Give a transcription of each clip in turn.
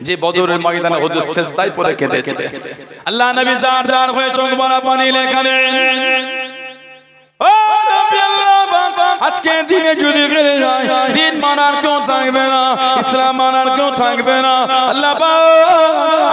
যে বদরের ময়দানে হুজুর সিজদায় পড়ে কেঁদেছে। আল্লাহ নবী জার জার হয়ে চোখ ভরা পানি লেখালেন। ও নবী আল্লাহ, আজকে দিনে যদি ফিরে যায়, দিন মানার কেউ থাকবে না, ইসলাম মানার কেউ থাকবে না। আল্লাহ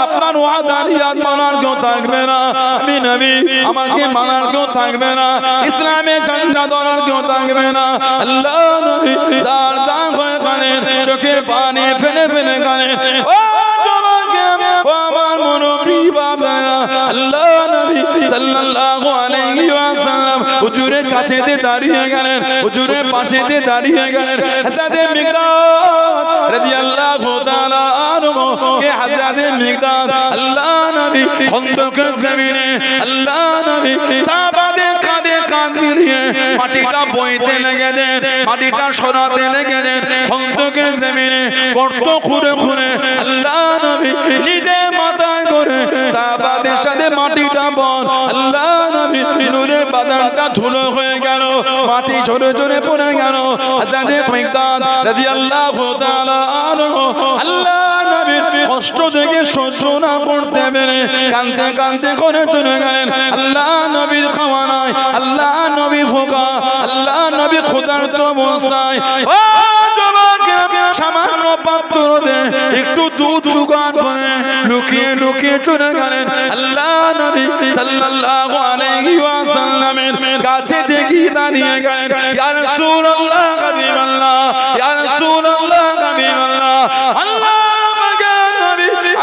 আপনার ওয়াদানিয়াত মানার কেউ থাকবে না। আমি নবী, আমাকে মানার কেউ থাকবে না। ইসলামে ঝান্ডা ধরার কেউ থাকবে না। আল্লাহ নবী জার জার হয়ে কাঁদেন, চোখের পানি ফেলে ফেলে কাঁদেন। ও জবানকে ও আমার মুরব্বি বাবারা, আল্লাহ নবী সাল্লাল্লাহু আলাইহি ওয়াসাল্লাম হুজুরের কাছে দাঁড়িয়ে গেলেন, হুজুরের পাশে দাঁড়িয়ে গেলেন। হযরত মিকদাদ রাদিয়াল্লাহু তাআলা আনহু কে হযরত মিকদাদ আল্লাহ নবী খন্দকের জমিনে আল্লাহ নবী সাহাবাদের কাঁধে কাঁধ মিলিয়ে মাটিটা বইতে লেগে দেন, মাটিটা সরাতে লেগে দেন। খন্দকের জমিনে গর্ত খুঁড়ে খুঁড়ে আল্লাহ নবী নিজে মাথায় করে সাহাবাদের সাথে মাটিটা বল। আল্লাহ নবী নূরের বাদানটা ধুলো হয়ে গেল, মাটি ঝরে ঝরে পড়ে গেল। হযরত মিকদাদ রাদিয়াল্লাহু তাআলা আনহু আল্লাহ নবীর কষ্ট থেকে সহ্য না করতে পেরে কাঁদতে কাঁদতে করে চলে গেলেন। আল্লাহ নবীর খাওয়া নাই, আল্লাহ নবী ভোকা, আল্লাহ নবী ক্ষুধার্ত অবস্থায় ও যুবক সামান্য পাত্রতে একটু দুধ জোগাড় করে লুকিয়ে লুকিয়ে চলে গেলেন। আল্লাহ নবী সাল্লাল্লাহু আলাইহি ওয়াসাল্লামের কাছে দেখি দাঁড়িয়ে গেলেন। ইয়া রাসূলুল্লাহ হাবিবাল্লাহ, ইয়া রাসূলুল্লাহ হাবিবাল্লাহ, আল্লাহ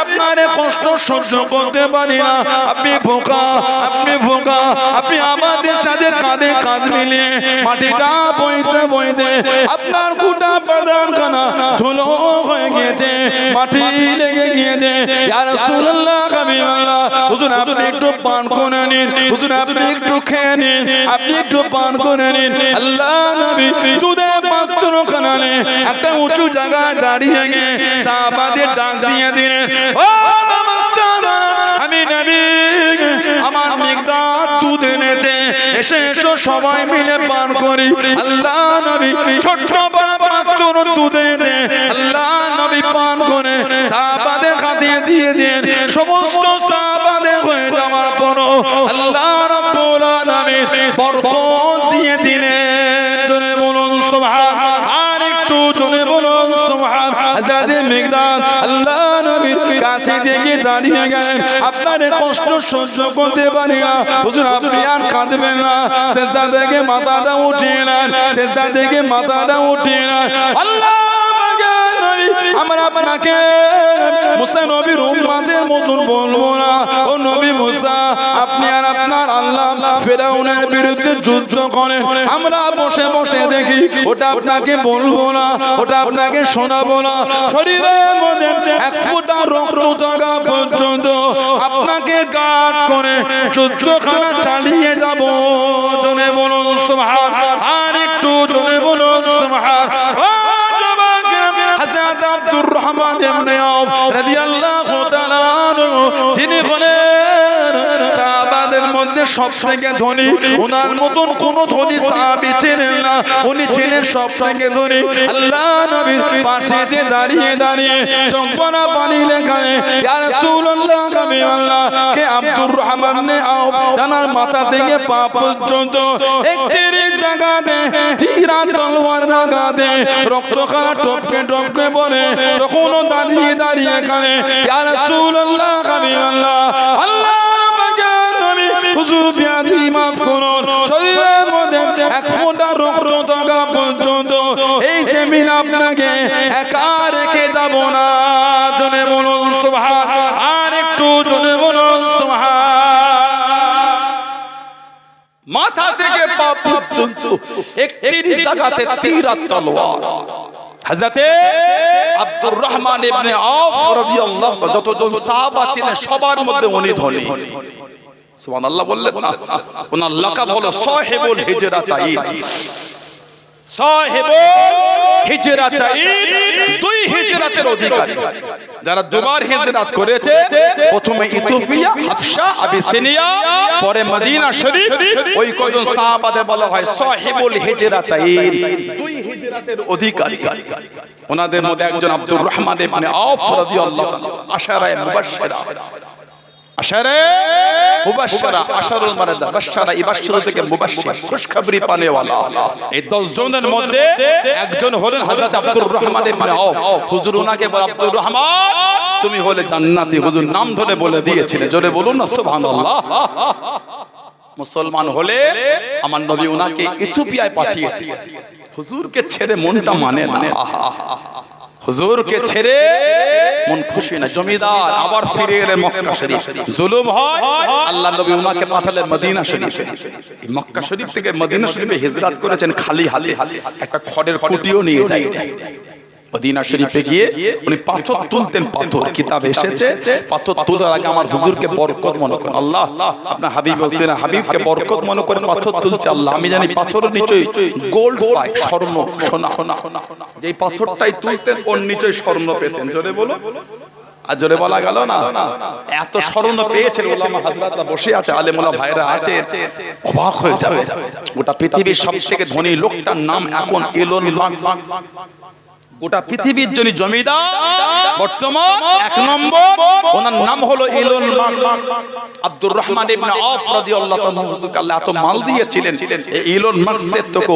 আপনার কষ্ট সহ্য করতে পারি না, আপনি ভোকা, আপনি ভোকা, আপনি আমাদের সাথে কাঁধে কাঁধ মিলিয়ে মাটিটা বইতে বইতে আপনার গোটা বাদানখানা ধুলো হয়ে গিয়েছে, মাটি লেগে গিয়েছে। ইয়া রাসূলুল্লাহ হাবিবাল্লাহ, হুজুর আপনি একটু পান করে নিন, হুজুর আপনি একটু খেয়ে নিন, আপনি একটু পান করে নিন। আল্লাহ নবী দুধের পাত্রখানা নিয়ে একটা উঁচু জায়গায় দাঁড়িয়ে গিয়ে সাহাবাদের ডাক দিয়ে দিলেন, ও আমি নবী, আমার মিকদাদ দুধ এনেছে, এসে এসো সবাই মিলে পান করি। আল্লাহ নবী ছোট্ট পাত্র দুধ এনে আল্লাহ নবী পান করে সাহাবাদের হাতে দিয়ে দেন। সমস্ত সাহাবাদের হয়ে যাওয়ার পর আল্লাহ রাব্বুল আলামিন বরকত দিয়ে দিলেন। জোরে বলুন সুবহান, আর একটু জোরে বলুন সুবহান। হযরত মিকদাদ আল্লাহ নবীর কাছে থেকে দাঁড়িয়ে গেলেন, আপনার কষ্ট সহ্য করতে পারি না, হুজুর আপনি আর কাঁদবেন না। সিজদা থেকে মাথাটা উঠিয়ে নেন, সিজদা থেকে মাথাটা উঠিয়ে নেন। আল্লাহ আমরা আপনাকে মুসা নবীর উম্মতের মতন বলবো না, ও নবী মুসা আপনি আর আপনার আল্লাহ ফিরআউনের বিরুদ্ধে যুদ্ধ করেন, আমরা বসে বসে দেখি, ওটা আপনাকে বলবো না, ওটা আপনাকে শোনাবো না। শরীরের মধ্যে এক ফোঁটা রক্ত থাকা পর্যন্ত আপনাকে গার্ড করে যুদ্ধখানা চালিয়ে যাব। জোরে বলুন সুবহান, আর একটু জোরে বলুন সুবহান। হযরত আব্দুর রহমান ইবনে আওফ রাদিয়াল্লাহু তাআলা আনহু যিনি হলেন সাহাবাদের মধ্যে সবথেকে ধনী, ওনার মতন কোন ধনী সাহাবী ছিলেন না, উনি ছিলেন সবথেকে ধনী। আল্লাহ নবীর পাশে দাঁড়িয়ে দাঁড়িয়ে চোখে পানি লেখায়, ইয়া রাসূলুল্লাহ হাবিবাল্লাহ, কে আব্দুর রহমান ইবনে আওফ তার মাথা থেকে পা পর্যন্ত একটি জায়গাতে তীর তলোয়ার লাগাতে রক্তখানা টপকে টপকে বলে, তখনও দাঁড়িয়ে দাঁড়িয়ে কানে, ইয়া রাসূলুল্লাহ হাবিবাল্লাহ, আল্লাহ পাকের নবী হুজুর বিয়াদি মাফ করুন, শরীরের মধ্যে এক ফোঁটা রক্ত থাকা পর্যন্ত এই জমিন আপনাকে একা রেখে যাব না। জোরে বলুন সুবহান, আর একটু জোরে বলুন সুবহান। মাথা থেকে পা পর্যন্ত একটি জায়গাতে তীর আর তলোয়ার। হযরত আব্দুর রহমান ইবনে আওফ রাদিয়াল্লাহু তাআলা যতজন সাহাবা ছিলেন সবার মধ্যে উনি ধনী। সুবহানাল্লাহ বললেন না, ওনার লাকাব হলো সাহেবুল হিজরাতাইন। সাহেবুল হিজরাতাইন, দুই হিজরাতের অধিকারী, যারা দুবার হিজরত করেছে, প্রথমে ইথিওপিয়া, হাবশা, আবিসিনিয়া, পরে মদিনা শরীফ, ওই কয়জন সাহাবাদের বলা হয় সাহেবুল হিজরাতাইন, দুই হিজরাতের অধিকারী। ওনাদের মধ্যে একজন আব্দুর রহমান ইবনে আওফ রাদিয়াল্লাহু তাআলা আশারায়ে মুবাশশিরা আশারুল মারাদা বাশশারা ইবাশশিরু থেকে মুবাশশির খুশখবরি পানেওয়ালা এই 10 জনের মধ্যে একজন হলেন হযরত আব্দুর রহমান ইবনে আওফ হুজুর ওনাকে বলে আব্দুর রহমান তুমি হলে জান্নাতি হুজুর নাম ধরে বলে দিয়েছিলেন জোরে বলুন না সুবহানাল্লাহ মুসলমান হলে আমার নবী ওনাকে ইথিওপিয়ায় পাঠিয়ে হুজুরকে ছেড়ে মনটা মানে না হুজুরকে ছেড়ে মন খুশি না জমিদার আবার ফিরে এলেন মক্কা শরীফ জুলুম হয় আল্লাহ নবী ওনাকে পাঠালেন মদিনা শরীফে এই মক্কা শরীফ থেকে মদিনা শরীফে হিজরত করেছেন খালি হাতে একটা খড়ের কুটিও নিয়ে যায় মদিনা শরীফে গিয়ে উনি পাথর তুলতেন পাথর কিতাব এসেছে পাথর তোলার আগে আমার হুজুরকে বরকত মনে করেন আল্লাহ আপনার হাবিব হোসেন হাবিবকে বরকত মনে করে পাথর তুলছে আল্লাহ আমি জানি পাথরের নিচে গোল্ড পায় স্বর্ণ সোনা যেই পাথরটাই তুলতেন ওর নিচে স্বর্ণ পেতেন জোরে বলো আর জোরে বলা গেল না এত স্বর্ণ পেয়েছেন ওলামা হযরতরা বসে আছে আলেম ওলামা ভাইরা আছে অবাক হয়ে যাবে গোটা পৃথিবীর সবথেকে ধনী লোকটার নাম এখন এলন মাস্ক গোটা পৃথিবীর যিনি জমিদার বর্তমান এক নম্বর ওনার নাম হলো এলন মাস্ক আব্দুর রহমান ইবনে আওফ রাদিয়াল্লাহু তাআলা হুজুরকে আল্লাহ এত মাল দিয়েছিলেন এই এলন মাস্কের থেকে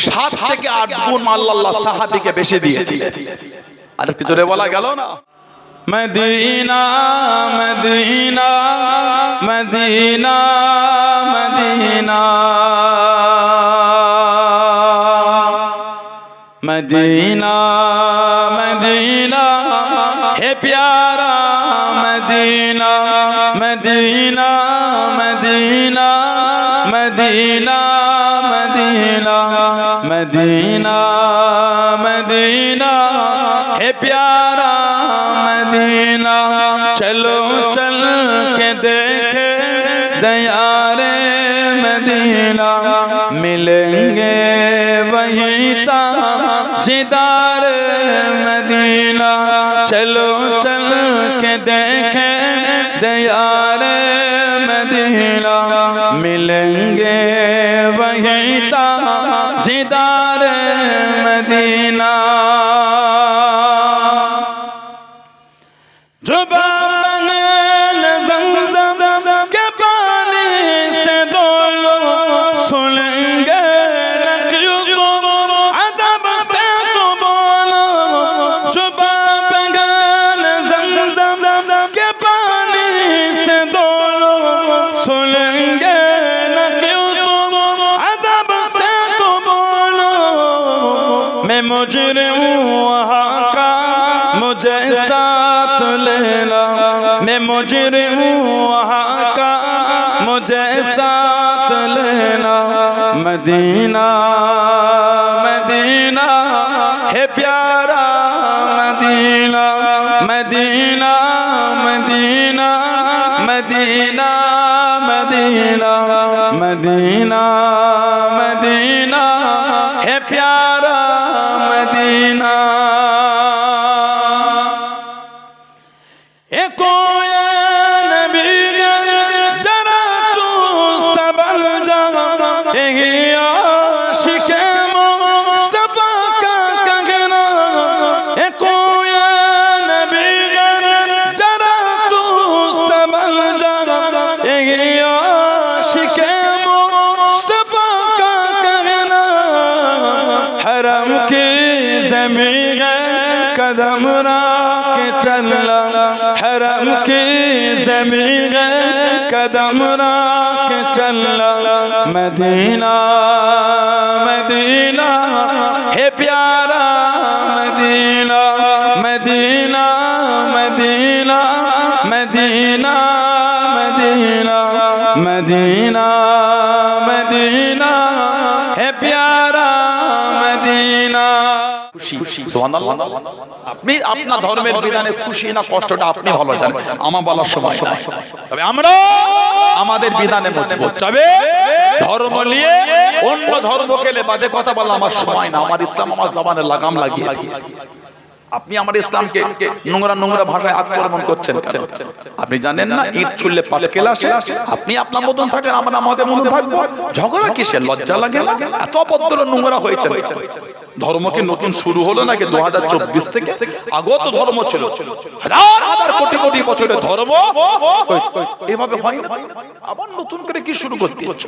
7 থেকে 8 গুণ মাল আল্লাহ সাহাবীকে বেশি দিয়েছিলেন আর কি জোরে বলা গেল না Medina Medina Medina Medina Medina Medina है प्यारा Medina Medina Medina Medina Medina Medina Medina है प्यारा मदीना चलो चल के देखे दयारे मदीना मिलेंगे वहीं जिदार मदीना चलो चल के देखें दयार मदीना मिलेंगे वहीं जिदार मदीना जो बाग़ ज़मज़म के पानी से दो सुनेंगे मुजरिम वहाँ का मुझे साथ लेना मैं मुजरिम वहाँ का मुझे साथ लेना मदीना मदीना है प्यारा Medina Medina Medina Medina Medina Medina Medina है प्यारा मदीना कोई नबी जरा तू सबल जा आशिक़े मुस्तफ़ा का कंगना कोई नबी जरा तू सबल जा आशिक़े मुस्तफ़ा का कंगना हरम की ज़मीन कदम रख चलना हरम की ज़मीन कदम रख चलना मदीना मदीना है प्यारा Medina Medina Medina Medina Medina Medina Medina है प्यारा मदीना খুশি সুবহানাল্লাহ আপনি আপনার ধর্মের বিধানে খুশি না কষ্টটা আপনি ভালো জানেন আমার বলার সময় নাই তবে আমরা আমাদের বিধানে মজবুত তবে ধর্ম নিয়ে অন্য ধর্মকে বাজে কথা বলা আমার সময় না আমার ইসলাম আমার জবানে লাগাম লাগিয়ে দিয়েছে আপনি আমার ইসলামকে নোংরা নোংরা ভাষায় আক্রমণ করছেন কেন? আপনি জানেন না ইট ছুড়লে পাটকেল আসে? আপনি আপনার মতন থাকেন, আমরা আমাদের মতন থাকবো। ঝগড়া কিসের? লজ্জা লাগে না? এত অভদ্র নোংরা হয়েছে। ধর্ম কি নতুন শুরু হলো নাকি 2024 থেকে? আগত ধর্ম ছিল, হাজার হাজার কোটি কোটি বছরের ধর্ম এভাবে হয় না। আবার নতুন করে কি শুরু করতে হচ্ছে?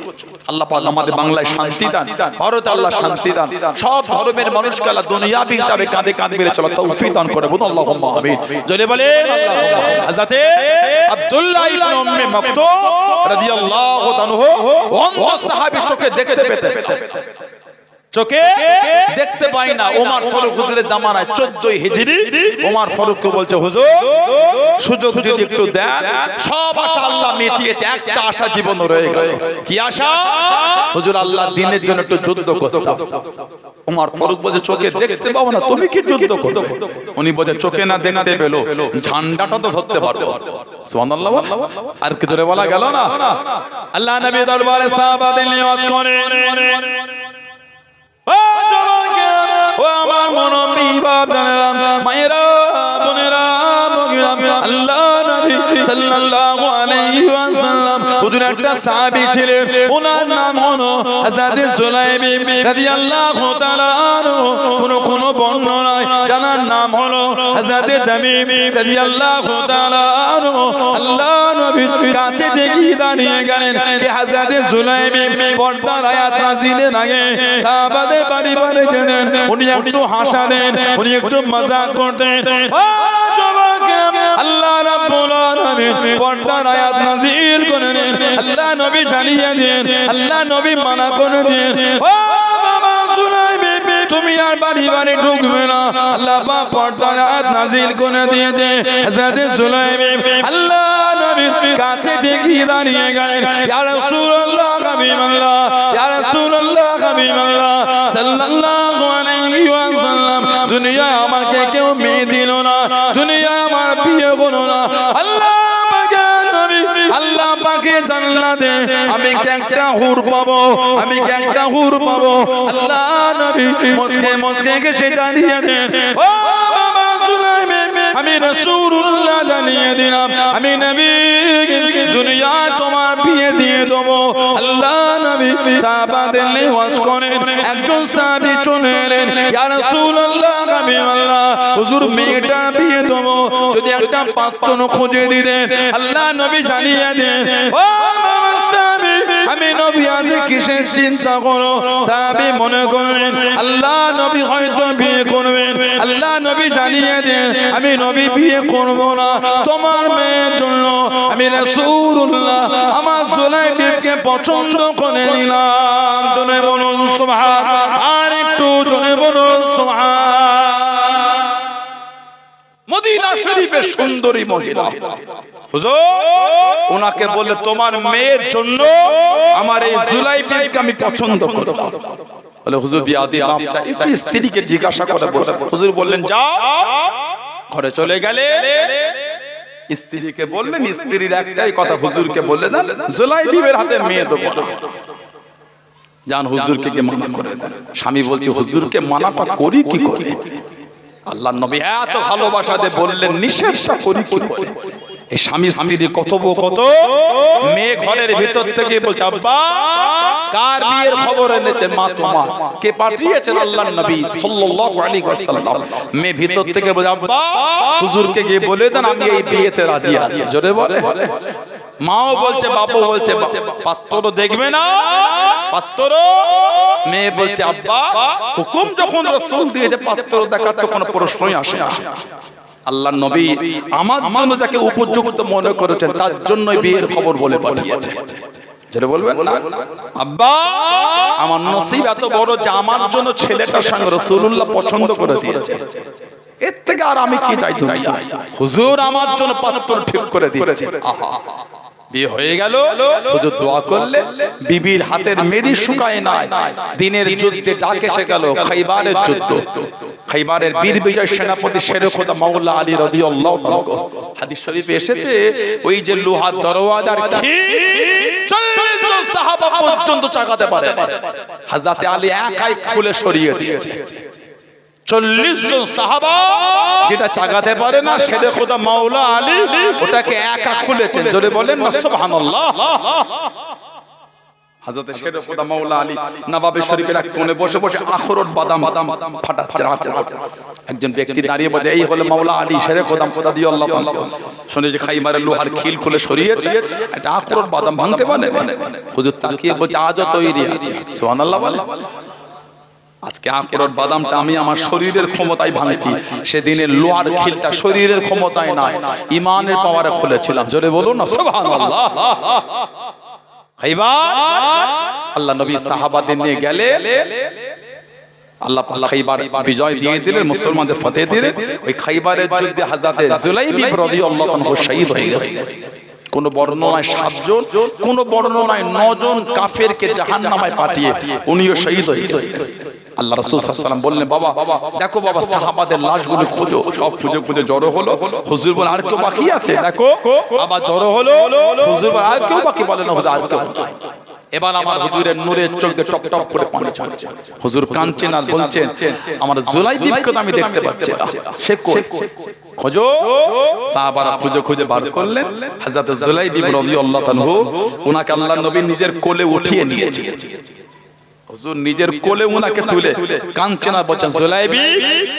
আল্লাহ পাক আমাদের বাংলায় শান্তি দান, ভারতে আল্লাহ শান্তি দান, সব ধর্মের মানুষকে আল্লাহ দুনিয়াবি হিসাবে কাঁধে কাঁধ মিলে চলা তৌফিক দান করে। বলুন আল্লাহুম্মা আমিন। জোরে বলেন। হযরতে আব্দুল্লাহ ইবনে উম্মে মাকতুম রাদিয়াল্লাহু তাআলা অন্ধ সাহাবী চোখে দেখতে পেতেন, চোখে দেখতে পাই না। ওমর ফারুক হুজুরের জামানায় 14 হিজরি ওমর ফারুককে বলছে, হুজুর সুযোগ যদি একটু দেন, সব আশা আল্লাহ মিটিয়েছে, একটা আশা জীবন রয়ে গেল। কি আশা? হুজুর আল্লাহ দিনের জন্য একটু যুদ্ধ করতে। ওমর ফারুক বলে, চোখে দেখতে পাবো না, তুমি কি যুদ্ধ করবে? উনি বলে, চোখে না দেখতে পেলো, ঝান্ডাটা তো ধরতে পারবো। সুবহানাল্লাহ। আর কি জোরে বলা গেল না? আল্লাহ নবী দরবারে সাহাবাদের নিয়ে ওয়াজ করেন। ও আমার মুনব্বী বাপ জানেরা, মায়েরা, বোনেরা, আল্লাহ নবী সাল্লাল্লাহু আলাইহি ওয়াসাল্লাম হুজুর একটা সাহাবী ছিলেন, ওনার নাম হলো হযরত সুলাইম রাদিয়াল্লাহু তাআলা আনহু। কোন বর্ণনায় জানার নাম হলো হযরত তামিম রাদিয়াল্লাহু তাআলা আনহু। আল্লাহ নবীর কাছে দেখি দাঁড়িয়ে গেলেন যে হযরত সুলাইম পর্দার আয়াত নাযিলের আগে সাহাবাদের বাড়ি বাড়ি গেলেন, উনি একটু হাসালেন, উনি একটু মজাক করতেন। আল্লাহ রাব্বুল আলামিন পর্দার আয়াত নাযিল করেন, আল্লাহ নবী জানিয়ে দেন, আল্লাহ নবী মানা করে দেন, ও বাবা সুলাইম তুমি আর বাড়ি বাড়ি ঢুকবে না। আল্লাহ পাক পর্দার আয়াত নাযিল করে দিয়েছে। হযরত সুলাইম আল্লাহ নবীর কাছে দেখি দাঁড়িয়ে গেলেন, ইয়া রাসূলুল্লাহ হাবিবাল্লাহ, ইয়া রাসূলুল্লাহ হাবিবাল্লাহ সাল্লাল্লাহু আলাইহি ওয়াসাল্লাম, দুনিয়ায় আমাকে কেউ মেয়ে দিল না, দুনিয়ায় আমার বিয়ে হলো না। আল্লাহ পাকে নবী, আল্লাহ পাকে জান্নাতে আমি কি একটা হুর পাবো? আমি কি একটা হুর পাবো? আল্লাহ নবী মুস্কে মুস্কে কে সেটা নিয়ে দেন, ও বাবা সুলাইম আমি রাসূলুল্লাহ জানিয়ে দিলাম, আমি নবী দুনিয়ায় তোমার বিয়ে দিয়ে দেবো। আল্লাহ নবী সাহাবাদের নিয়ে ওয়াজ করেন। একজন সাহাবী চলে এলেন, ইয়া রাসূলুল্লাহ হাবিবাল্লাহ হুজুর মেয়েটা বিয়ে দেবো, যদি একটা পাত্র খুঁজে দিতেন। আল্লাহ নবী জানিয়ে দেন, ও বাবা সাহাবী আমি নবী আজ কিসের চিন্তা করো? সাহাবী মনে করলেন আল্লাহ নবী হয়তো বিয়ে করবেন। আল্লাহ নবী জানিয়ে দেন, আমি নবী বিয়ে করব না, তোমার মেয়ের জন্য আমি রাসূলুল্লাহ আমার সুলাইমকে পছন্দ করে নিলাম। জোরে বলুন সুবহান, আর একটু জোরে বলুন সুবহান। মদিনা শরীফের সুন্দরী মহিলা হুজুর ওনাকে বলে, তোমার মেয়ের জন্য আমার এই সুলাইমকে আমি পছন্দ করলাম। বলে হুজুর বিয়া দিলাম চাই। একটু স্ত্রীকে জিজ্ঞাসা করে বললেন, হুজুর বললেন যাও। ঘরে চলে গেলে স্ত্রীকে বললেন, স্ত্রীর একটাই কথা, হুজুরকে বললেন জুলাইবিবের হাতে মেয়ে দেবো না, জান হুজুরকে কে মানা করে দেন। স্বামী বলছে, হুজুরকে মানাটা করি কি করে? আল্লাহ নবী এত ভালোবাসা দিয়ে বললেন, নিষেধটা করি কি করে? এই স্বামী স্ত্রীর কত মেয়ে ঘরের ভিতর থেকে বলছে, আব্বা কার বিয়ের খবর এনেছেন? মা তোমার। কে পাঠিয়েছেন? আল্লাহর নবী সাল্লাল্লাহু আলাইহি ওয়াসাল্লাম। মেয়ে ভিতর থেকে বলে, আব্বা হুজুরকে গিয়ে বলে দেন আমি এই বিয়েতে রাজি আছি। জোরে বলে। মাও বলছে, বাপও বলছে, পাত্র দেখবে না পাত্র। মেয়ে বলছে, আব্বা হুকুম যখন রাসূল দিয়েছে পাত্র দেখার তো কোনো প্রশ্নই আসে না। আল্লাহর নবী আমার জন্য যাকে উপযুক্ত মনে করেছেন তার জন্যই বিয়ের খবর বলে পাঠিয়েছে। যেটা বলবেন না, আব্বা আমার নসিব এত বড় যে আমার জন্য ছেলেটার সঙ্গে রাসূলুল্লাহ পছন্দ করে দিয়েছে, এর থেকে আর আমি কি চাই? হুজুর আমার জন্য পাত্র ঠিক করে দিয়েছে। আহা, বিয়ে হয়ে গেল। হুজুর দোয়া করলে বিবির হাতের মেরি শুকায় নাই। দিনের যুদ্ধে ডাক এসে গেল, খাইবারের যুদ্ধ। খাইবারের বীর বিজয় সেনাপতি শেরে খোদা মাওলা আলী রাদিয়াল্লাহু তাআলা। হাদিস শরীফে এসেছে, ওই যে লোহার দরওয়াজার কি 40 জন সাহাবা পর্যন্ত চাগাতে পারে, হযরত আলী একাই খুলে সরিয়ে দিয়েছে। 40 জন সাহাবা যেটা চাগাতে পারে না শেরে খোদা মাওলা আলী ওটাকে একা খুলেছেন, জোরে বলেন না সুবহানাল্লাহ। হযরত শেরে খোদা মাওলা আলী নবাবে শরীফের এক কোণে বসে বসে আখরোট বাদাম ফাটাচ্ছেন। একজন ব্যক্তি দাঁড়িয়ে বলে এই হলো মাওলা আলী শেরে খোদা রাদিয়াল্লাহু তাআলা। শুনে যে খাইবারের লোহার খিল খুলে সরিয়েছে, এটা আখরোট বাদাম ভাঙতে পারে। হুজুর তাকিয়ে বলছে আজও তৈরি আছে। সুবহানাল্লাহ বলে। আজকে আখরোট বাদামটা আমি আমার শরীরের ক্ষমতায় ভাঙছি, সেদিনের লোহার খিলটা শরীরের ক্ষমতায় নয়, ঈমানের পাওয়ারে খুলেছিলাম। জোরে বলুন না সুবহানাল্লাহ। খাইবার আল্লাহ নবী সাহাবাদের নিয়ে গেলে আল্লাহ পাক খাইবার বিজয় দিয়ে দিলেন, মুসলমানদের ফতেহ দিলেন। ওই খাইবারের যুদ্ধে হযরত জুলাইবি রাদিয়াল্লাহু আনহু শহীদ হয়ে গেছেন। কোন বর্ণনায় 7 জন, কোন বর্ণনায় 9 জন কাফেরকে জাহান্নামে পাঠিয়ে উনিও শহীদ হয়ে গেছেন। আল্লাহ রাসূল সাল্লাল্লাহু আলাইহি ওয়াসাল্লাম বললেন বাবা দেখো বাবা সাহাবাদের লাশগুলো খোঁজো। সব খুঁজে খুঁজে জড়ো হলো। হুজুর বলেন আর কেউ বাকি আছে? দেখো আবার জড়ো হলো। হুজুর বলেন আর কেউ বাকি? বলেন হুজুর আর কেউ নাই। এবার আমার হুজুরের নূরের চোখ দিয়ে টপ টপ করে পানি ঝরছে। হুজুর কাঁদছেন আর বলছেন আমার জুলাইবিকে তো আমি দেখতে পাচ্ছি না, সে কই? খোঁজো। সাহাবারা খুঁজে খুঁজে বার করলেন হযরত জুলাইবি রাদিয়াল্লাহু আনহু, উনাকে আল্লাহর নবী নিজের কোলে উঠিয়ে নিয়েছেন। হুজুর নিজের কোলে উনাকে তুলে কাঁদছেন আর বলছেন জুলাইবি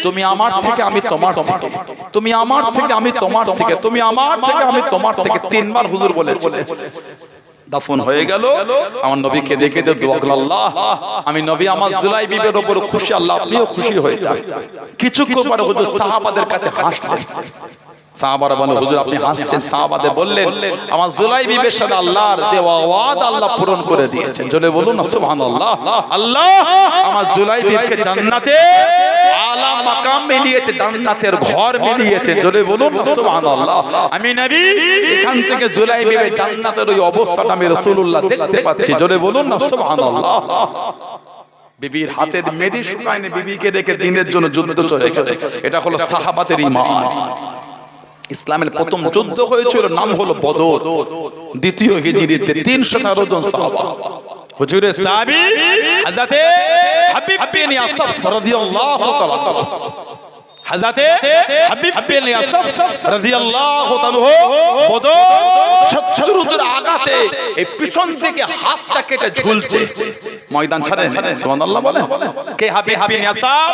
তুমি আমার থেকে আমি তোমার থেকে, তুমি আমার থেকে আমি তোমার থেকে, তুমি আমার থেকে আমি তোমার থেকে, 3 বার হুজুর বলেছেন। দাফন হয়ে গেল। আমার নবীকে দেখে দোয়া করল আল্লাহ আমি নবী আমার জুলাইবির উপর খুশি, আল্লাহ আপনিও খুশি হয়ে যান। কিছুক্ষণ পরে হুজুর সাহাবাদের কাছে হাসলেন। সাহাবারা বললেন হুজুর আপনি হাসছেন? সাহাবাদের বললেন আমার জুলাইবির সাথে আল্লাহর দেওয়া ওয়াদা আল্লাহ পূরণ করে দিয়েছেন। জোরে বলুন না সুবহানাল্লাহ। আল্লাহ আমার জুলাইবিকে জান্নাতে আলা মাকাম মিলিয়েছে, জান্নাতের ঘর মিলিয়েছে। জোরে বলুন না সুবহানাল্লাহ। আমি নবী এখান থেকে জুলাইবির জান্নাতের ওই অবস্থাটা আমি রাসূলুল্লাহ দেখতে পাচ্ছি। জোরে বলুন না সুবহানাল্লাহ। বিবির হাতের মেদি শুকায়নি, বিবিকে দেখে দিনের জন্য যুদ্ধ চলে গেছে। এটা হলো সাহাবাদের ঈমান। ইসলামের প্রথম যুদ্ধ হয়েছিল, নাম হলো বদর। দ্বিতীয় হিজরিতে 313 জন সাহাবা। হুজুরের সাহাবী হযরত হাবিব বিন ইয়াসাফ রাদিয়াল্লাহু তাআলা, হযরত হাবিব বিন ইয়াসাফ রাদিয়াল্লাহু তাআলা বদর শত্রুদের আঘাতে এই পিছন থেকে হাতটা কেটে ঝুলছে, ময়দান ছাড়েন। সুবহানাল্লাহ বলেন। কে হাবিব বিন ইয়াসাফ?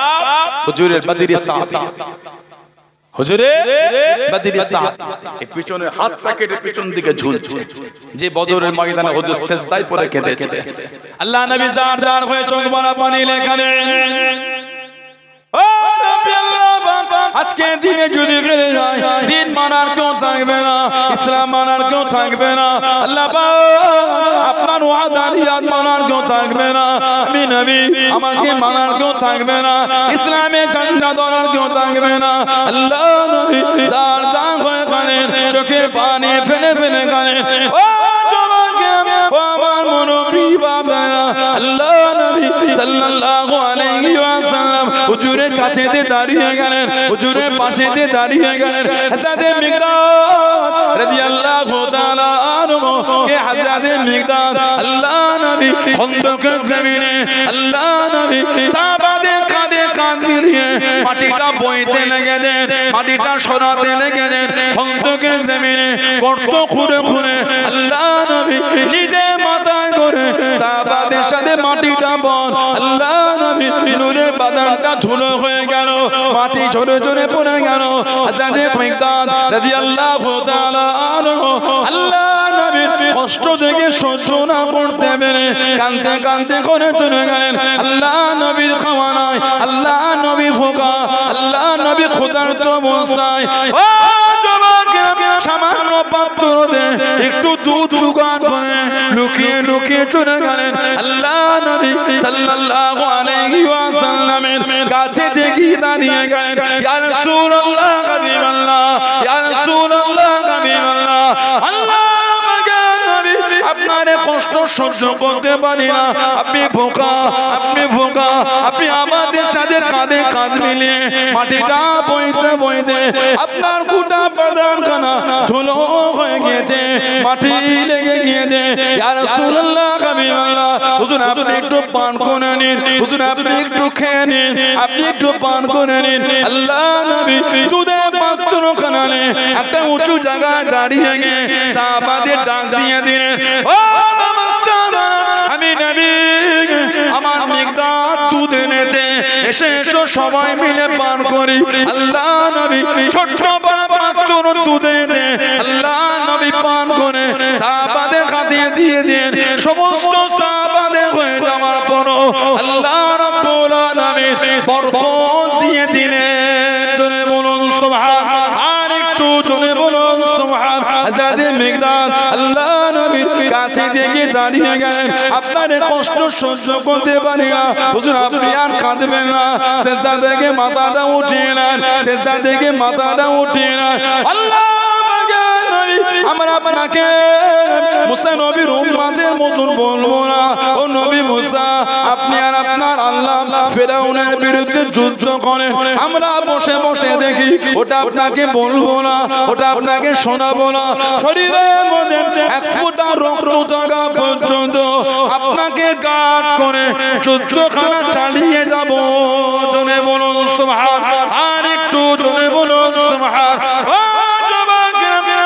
হুজুরের বদরি সাহাবী, হুজুরের বদরি সাহাবী। এই পিছনে হাতটা কেটে পিছন দিকে ঝুলছে। যে বদরের ময়দানে হুজুর সিজদায় পড়ে কেঁদেছে। আল্লাহ নবী জার জার হয়ে চোখ ভরা পানি লেখানে ও নবী আল্লাহ আজকে দিনে যদি গেলে যায় দিন মানার কেউ থাকবে না, ইসলাম মানার কেউ থাকবে না। আল্লাহ আপনার ওয়াদানিয়াত মানার কেউ থাকবে না। আমি নবী আমাকে মানার কেউ থাকবে না। ইসলামে ঝান্ডা ধরার কেউ থাকবে না। আল্লাহ নবী জার জার হয়ে কাঁদেন, চোখের পানি ফেলে ফেলে কাঁদেন। ও জবানকে ও আমার মুরব্বি বাবারা, আল্লাহ নবী সাল্লাল্লাহু আলাইহি ওয়াসাল্লাম হুজুরের কাছে দাঁড়িয়ে গেলেন, হুজুরের পাশে দাঁড়িয়ে গেলেন। হযরত মিকদাদ রাদিয়াল্লাহু তাআলা আনহু কে হযরত মিকদাদ আল্লাহ নবী খন্দকের জমিনে আল্লাহ নবী সাহাবাদের কাঁধে কাঁধ মিলিয়ে মাটিটা বইতে লেগে দেন, মাটিটা সরাতে লেগে দেন। খন্দকের জমিনে গর্ত খুঁড়ে খুঁড়ে আল্লাহ নবী নিজে মাথায় করে সাহাবাদের সাথে মাটিটা বল। আল্লাহ নবী নূরের বাদানটা ধুলো হয়ে গেল, মাটি ঝরে ঝরে পড়ে গেল। হযরত মিকদাদ রাদিয়াল্লাহু তাআলা আনহু আল্লাহ নবীর কষ্ট দেখে সহ্য না করতে পেরে কাঁদতে কাঁদতে করে চলে গেলেন। আল্লাহ নবীর খাওয়া নাই, আল্লাহ নবী ভোকা, আল্লাহ নবী ক্ষুধার্ত অবস্থায় ও যুবকরা সামান্য পাত্রতে একটু দুধ জোগাড় করে লুকিয়ে লুকিয়ে চলে গেলেন। আল্লাহ নবী সাল্লাল্লাহু আলাইহি ওয়াসাল্লামের কাছে দেখি দাঁড়িয়ে গেলেন। ইয়া রাসূলুল্লাহ হাবিবাল্লাহ, ইয়া রাসূলুল্লাহ হাবিবাল্লাহ, আল্লাহ আপনার কষ্ট সহ্য করতে পারি না। আপনি ভোকা, আপনি ভোকা, আপনি আমাদের সাথে কাঁধে কাঁধ মিলিয়ে মাটিটা বইতে বইতে আপনার গোটা বাদানখানা ধুলো হয়ে গিয়েছে, মাটি লেগে গিয়েছে। ইয়া রাসূলুল্লাহ হাবিবাল্লাহ, হুজুর আপনি একটু পান করে নিন, হুজুর আপনি একটু খেয়ে নিন, আপনি একটু পান করে নিন। আল্লাহ নবী দুধের পাত্র খানালে একটা উঁচু জায়গায় দাঁড়িয়ে গিয়ে সাহাবাদের ডাক দিয়ে দিলেন, ও আমি নবী, আমার মিকদাদ দুধ এনেছে, এসে এসো সবাই মিলে পান করি। আল্লাহ নবী ছোট্ট বড় পাত্র দুধ এনে আল্লাহ নবী পান করে সাহাবাদের হাতে দিয়ে দেন। সমস্ত সাহাবাদের হয়ে যাওয়ার পর আল্লাহ রাব্বুল আলামিন বরকত দিয়ে দিলেন। জোরে বলুন সুবহান। আর একটু জোরে বলুন সুবহান। হযরত মিকদাদ আল্লাহ নবীর কাছে থেকে দাঁড়িয়ে গেলেন, আপনার কষ্ট সহ্য করতে পারি না হুজুর, আপনি আর কাঁদবেন না। সিজদা থেকে মাথাটা উঠিয়ে নেন, সিজদা থেকে মাথাটা উঠিয়ে নেন। আল্লাহ আমরা আপনাকে মুসা নবীর উম্মতের মতন বলবো না, ও নবী মুসা আপনি আর আপনার আল্লাহ ফেরাউনের বিরুদ্ধে যুদ্ধ করেন, আমরা বসে বসে দেখি, ওটা আপনাকে বলবো না, ওটা আপনাকে শোনাবো না। শরীরের মধ্যে এক ফোঁটা রক্ত থাকা পর্যন্ত আপনাকে গার্ড করে যুদ্ধখানা চালিয়ে যাব। জোরে বলুন সুবহান। আর একটু জোরে বলুন সুবহান।